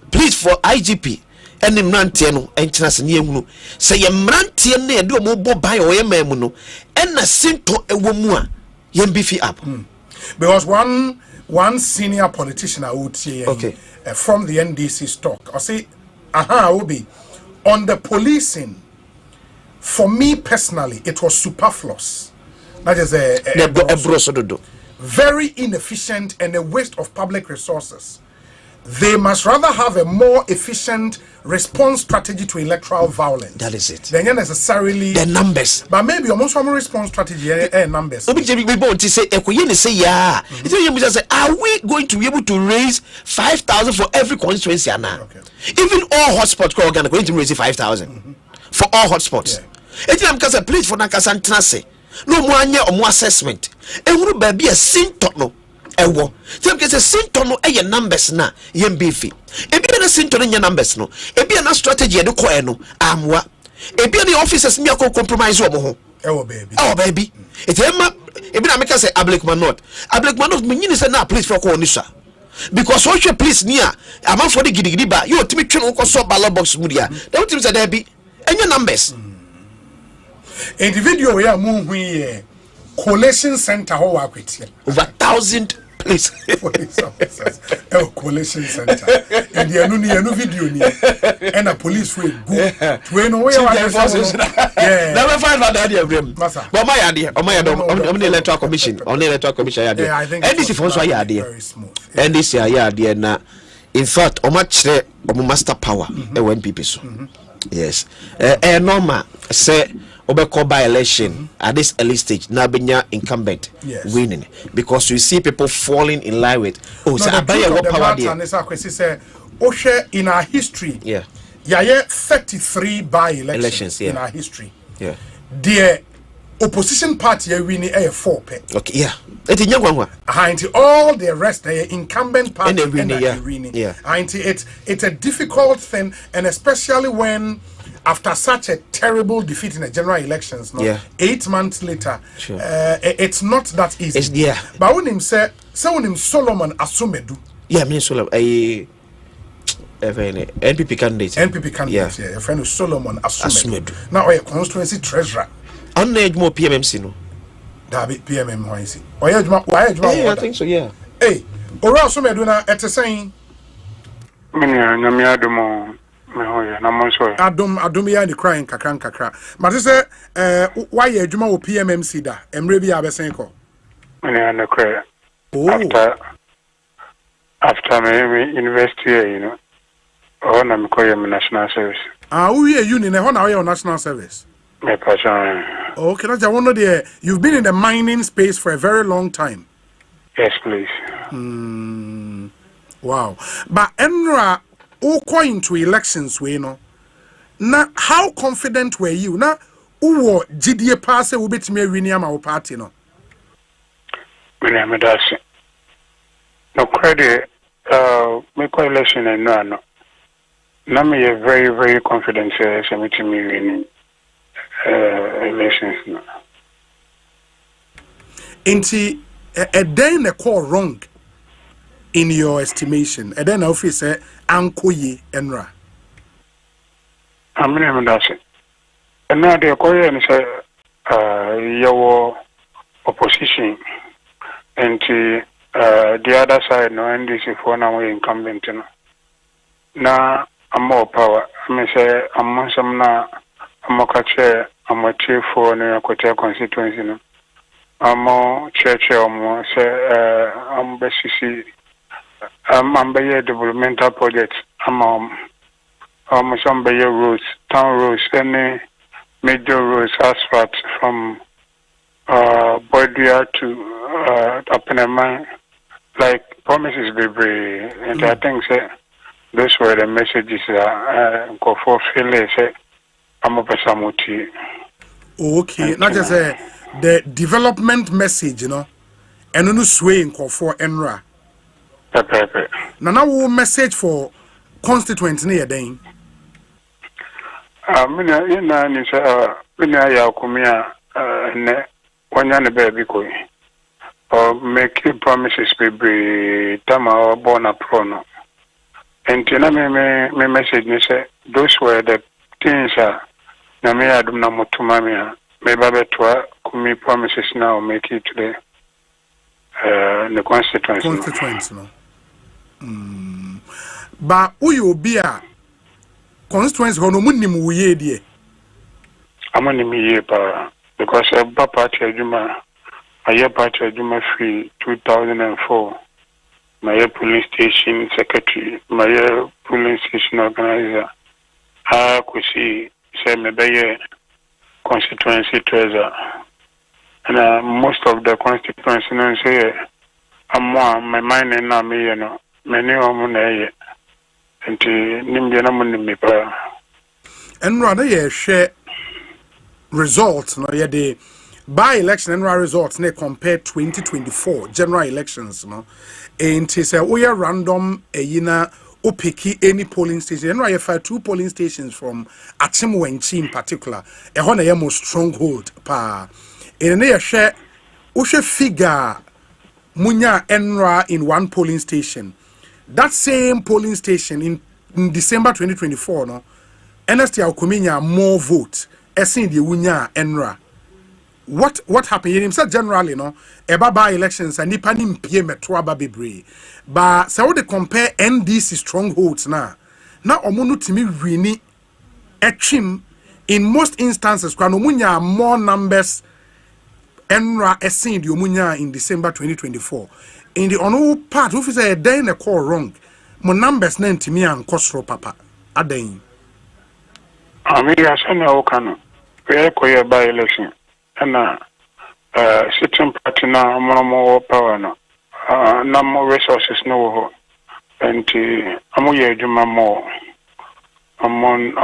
please for IGP and the Mrantiano and Chinasan say a Mrantian do more buy or memuno and a sinto a womua yen beefy up. Because one senior politician I would say from the NDC stock or say will be on the policing. For me personally, it was superfluous. That is a very inefficient and a waste of public resources. They must rather have a more efficient response strategy to electoral violence. That is it. Then necessarily the numbers, but maybe almost one response strategy numbers. Are we going to be able to raise 5,000 for every constituency now? Even all hotspots are going to raise 5,000 for all hotspots. It's because a place for Nakasan Trase. No more or more assessment. And would be a sintono. Ewo. Some get a sintono a numbers na yen beefy. A be a sinton in your numbers no. A be a strategy at the coeno. Amwa. A be the officers near compromise or oh baby. Oh baby. It's Emma. A bit I make us say Ablik Manot. Ablik Manot means a now please for Cornisha. Because what you please near amount for the gidiba, you to be trained on so ballot box media. Don't you say there be and your numbers. Individual we are moving collation center how work with over 1,000 police officers. Collation center. And the no video ni and a police will go to no way. Never find out that idea. But my idea, on the electoral commission, idea. And this is also idea. And this idea na. In fact, how much master power when people so. Yes. Normal say obeko by election at this early stage na benya incumbent winning because you see people falling in line with say abaya what power there. In our history, 33 by elections in our history. Yeah. The opposition party winning 4 pe. Okay, yeah. All the rest the incumbent party winning. It's a difficult thing, and especially when after such a terrible defeat in the general elections, 8 months later, it's not that easy. But when him say Solomon Asumedu. Yeah, I mean Solomon NPP candidate. A friend of Solomon Asumedu. Now a constituency treasurer. On the more PMMC no. David PMM Hoisi. I think so, yeah. Hey, Ora Asumedu na ete saying. Adom ya ni crying kakra. But say why you adwuma wo PMMC da? Emre bi abesen ko. After my university, you know, I am going national service. We are union. I want national service. My passion. Okay, that's I wonder there. You've been in the mining space for a very long time. Yes, please. Wow. But Enra, going to elections, we know. Now, how confident were you? Now, who GDA pass will be to me winning our party, no? No credit. My coalition and no. Now me are very, very confident. To me winning elections. No. Inti a day na call wrong in your estimation. A then office say Ankoye Enra. I'm not that's it. And now the Korean say your opposition and the other side no NDC for now incumbent no. Now I'm more power. I mean say I'm some na I'm a chair I'm a chief for New York constituency no. I'm a chair say I'm basically I'm by developmental projects. I'm some by roads, town roads, any major roads, asphalt from Bodia to Apenema, like promises be brave. And I think those were the messages that go for failure. Say I'm a Pesamuti. Okay, not just the development message, you know, and no swaying for Enra. Now, message for constituents near Dane. Make promises be Tama born a prono. And me message those were the things Namia Dumnamotumamia, Mebabetua, Kumi promises now make it today. The constituents. No. But who you be a constituents hono munim wuye die. Amani mi ye pa because a party aduma a party aduma free 2004. My police station secretary, my police station organizer. I could see say me be constituency treasurer. And most of the constituency no say my mind na me you know many of them and nimbe na mun me pa and rather ye share results no ye the by election and results ne compare 2024 general elections no and say we are random yina opiki any polling station and I find 2 polling stations from Achimwenchi in particular e ho na ye most stronghold pa in ye share o she figure Munya Enra in 1 polling station. That same polling station in December 2024, no, NST Alkuminya more votes. As in the Munya Enra. what happened? You said generally, no, by elections and nipa ni mpie metro aba bebre. But so they compare NDC strongholds now. Now omo no timi wini etchim in most instances kwa no munya more numbers enra esin di omunya in December 2024. In the ono part if say dey na call wrong. Mo numbers na ntimi an kosro papa. Aden. Ami asana okano. We koye by election. And sitting party now more power no more resources no and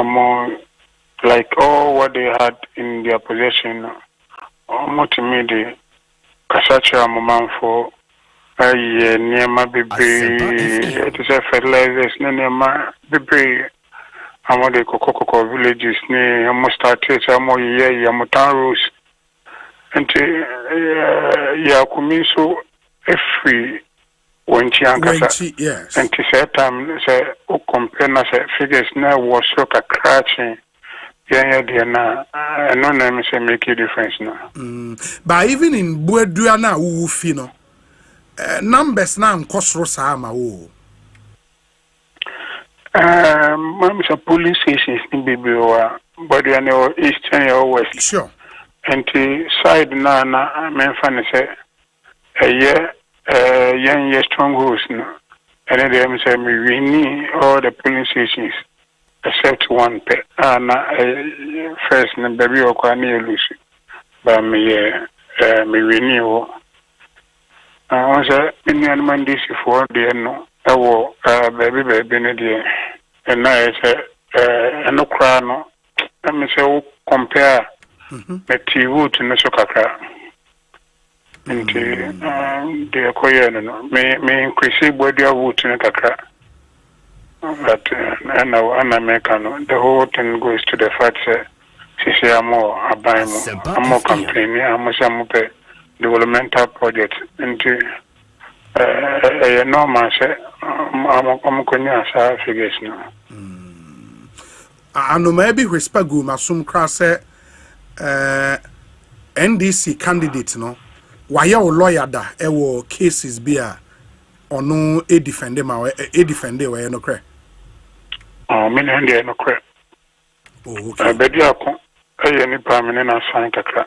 more like all what they had in their possession multimedia kasacha moment for near my baby it is a fertilizers near my baby the cocoa villages near almost started some more town rules. And yeah, so every when yes. And to say time say compare figures now was so crashing. Yeah, na no name say make a difference now. But even in Bueduana Ufino, numbers now Kosro Sama. Some police stations in Biblia, but you know eastern or west. Sure. And the side na men fan say young strongholds no. And then them say we need all the police stations except one pet. First na baby o kwa ni lucy. But me we need say in man this for the no. Baby no there. And now say no cry no. Let me say compare Meti wood in the soccer. And the acquire no may increase body of wood in a cacra. But and American, the whole thing goes to the fact that she are more a buy more complaining, I'm a developmental project into a normal I'm going to figures now. I know maybe whisper go masum crass. NDC candidate no why your lawyer da ewo cases bia ono defend ma defend we no kre me no no kre okay be dia ko ni permanent na sign kakra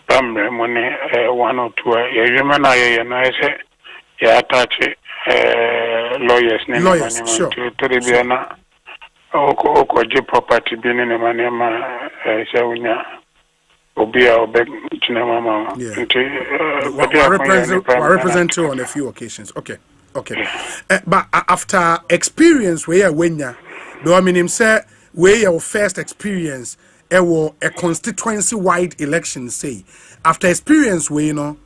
pamre mo ne 1 or 2 yema na ye na say ya attach lawyers ne sure. to bia na Oko property being in a manema, Saunia, Obia, Obeg, Chinamama. I represent you on a few occasions. Okay. But after experience, where when ya, do I mean him say, where your first experience, a constituency wide election, say, after experience, where you know,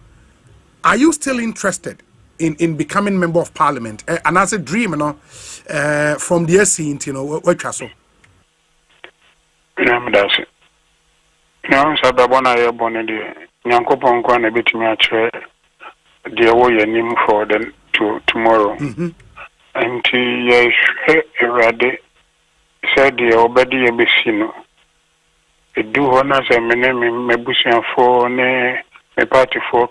are you still interested in becoming member of parliament? And as a dream, you know, from the SC, you know, what you so? That's it. Now, Sababona, you're born in the Yankopon, a bit much, the way you name for them tomorrow. And yes, Rade said the Obadi Abissino. A do honors a name in Mebusian for a party for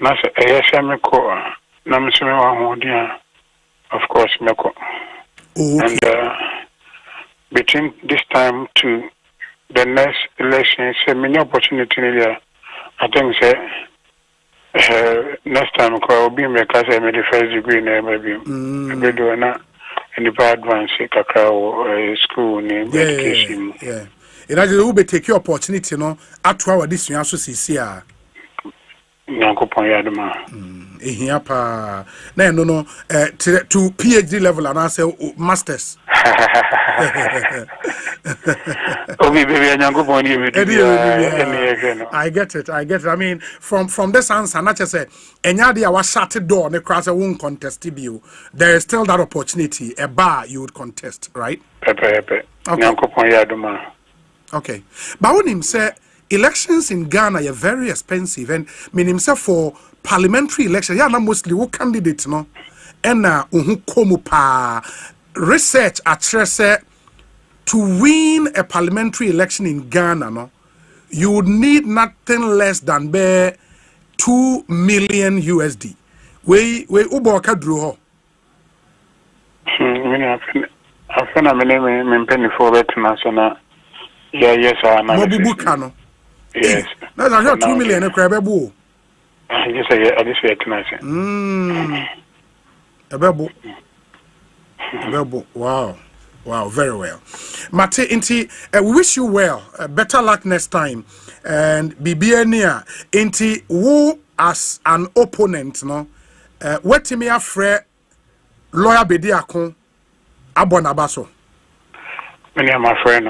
Nasa ASMCO, Namsima, of course, Meko. And between this time to the next election, many opportunity there. I think next time I will be because I made the first degree maybe do not in the advance school name education. Yeah. It will be take your opportunity, you know, at our this also see Yankopon Yadama. No, to PhD level and I say masters. I get it. I mean, from this answer, not just say, Enyadi was shut the door, the cross won't contest you. There is still that opportunity, a bar you would contest, right? Okay. Okay. But when him say elections in Ghana are very expensive, and mean himself for parliamentary elections, yeah, mostly who candidates, no, and komu pa research at to win a parliamentary election in Ghana, no, you would need nothing less than $2 million USD. We ubo kadru ho. I found a name penny for international. Yeah, yes, I know. Mobubu Kano. Yes. That's a 2 million a crabbo. Yes, I just recognize. A bebo. Wow. Wow, very well. Mate, Inti, we wish you well. Better luck next time. And Bibiania, Inti, who as an opponent, no? What me afre lawyer Bediakon Abonabaso. Many of my friend,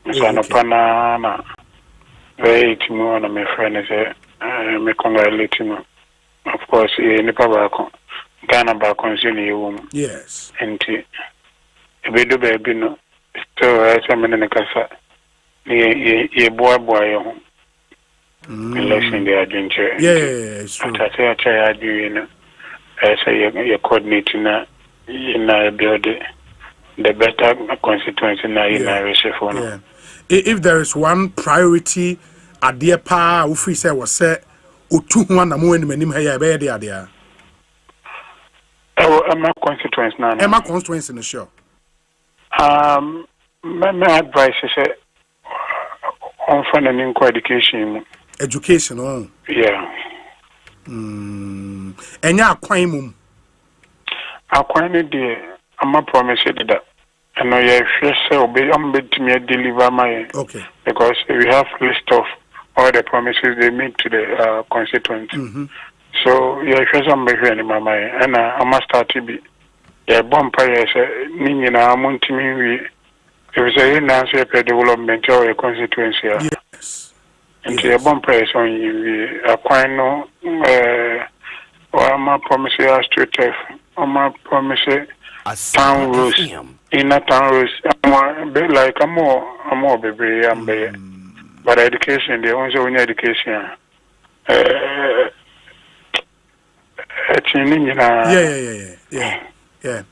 Mr. Panana, very Timo, and my friend is me congratulate him. Of course, in the Pabacon, Ghana Bacon, woman. Yes. And Ebedo baby no so as a man in the casa ye boy election the adventure. Yeah, it's true. I say I do you know as a coordinating in a building the better constituency now in Irish for yeah. If there is one priority at the pa who free say was set utu one amu many here be there. My constituency now. My constituency no sure. My advice is on funding education. Education, oh. Yeah. And ya kwai Acquired the I'm a promise that. And I feel so be to me deliver my because we have list of all the promises they made to the constituents. So yeah, feel some be in my mind, and I must start to be. Yeah, bumpire Nina Montimi, there was a answer per development or a constituency. Yes. And the bumpire on you, acquire no, or my promise as to turf, or my promise town rules, in a town rules, like a more baby, but education, the only one education. Yeah,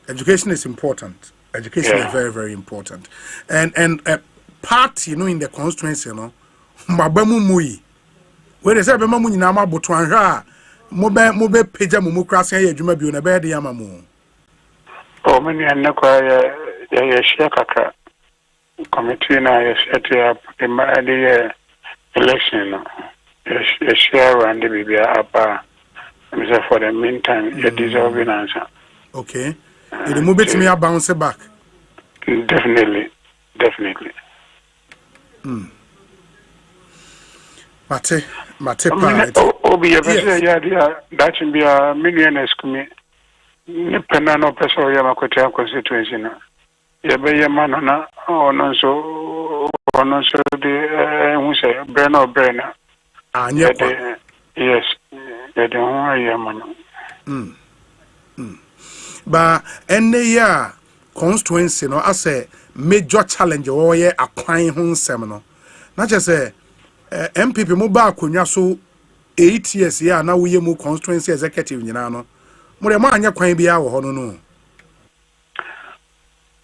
education is important. Education is very, very important. And part, you know, in the constituency, you know, mabamu mui. Where they say mamu na ma botuanhwa mobe peja mumu krase ya adwuma bi na be de amamu. Oh, many anakwa ya share kaka committee na ya set up the election. Ya share and the bibia apa. For the meantime, you deserve an answer. Okay. The move to me, I bounce back. Definitely. Mate, Obi, that should be a millionaire. Penano Peso Yamakotia constituency. Yabe Manana, or non so the who say Brenner. Yes, they don't But any year constituency no as a major challenge or ye acquiring home seminar. Not just say MPP mobile kunya so 8 years yeah now we mu constituency executive nyina no. Mo de ma anya kwan bia wo hono no.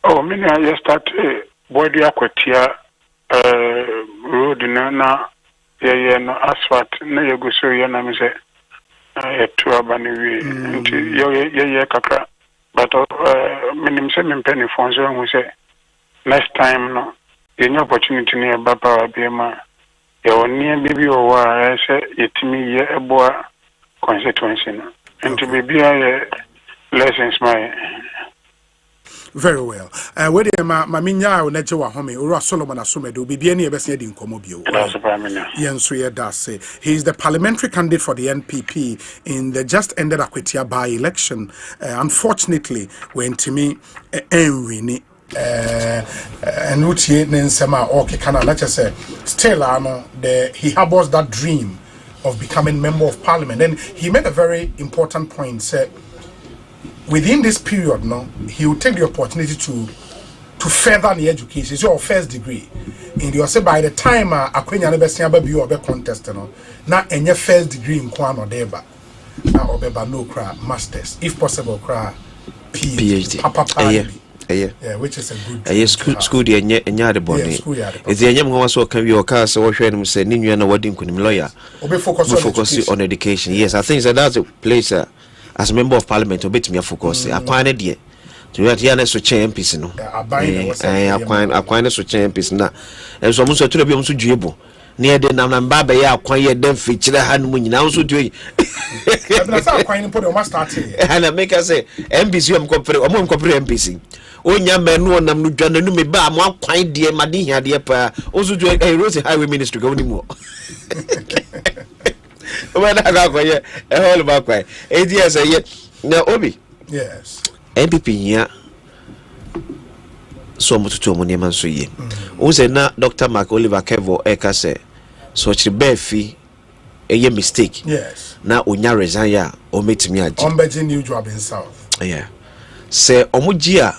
Oh, me na start body akwatia road na yeah no asphalt na ye go so ye na me say to abani we nti ye kakra but minim say me penny funds who say next time no any opportunity near baba biema ye oni bibi o wa say yetimi ye eboa constituency no nti bibi ye lessons my. Very well. Where the Maminya or Neja Home or Solomon Asumedo be any best in Comobio. Yes, he is the parliamentary candidate for the NPP in the just ended Akwetia by election. Unfortunately, when to me Enwini and Uchi Nensema or Kekana, let's just say, still he harbors that dream of becoming member of parliament. And he made a very important point, said within this period, no, he will take the opportunity to further the education. It's your first degree. And you say by the time Akwenya nebesia baby or be contest, no, na enye first degree in Kwan or Deba, na obeba no cra masters, if possible cra PhD. which is a good school the nya de body is the nyam ho so can be o ka so wo hwe no say ni nua na wadi nkunim lawyer focus on education. Yes, I think that's a place as a member of parliament obetimi focus akwan ne de to ya na so MPs no akwan so MPs na so mo so turo bi mo so dwebo near the number by a quiet them feature hand when you now so do it. And I make us say MPC I'm comparing MPC. Oh, young man, no one, I'm not going to me, but I'm one quite dear, my dear, dear, also do a Rose Highway Ministry go anymore. When I got a whole about quite 8 years a year. Now, Obi, yes, MPP here. So much to money man so ye. Ose na Dr. Mark Oliver Kevo eka se so chibefi eye mistake. Yes. Na onya resign ya o metimi agi. On begging new job in South. Yeah. Se omugia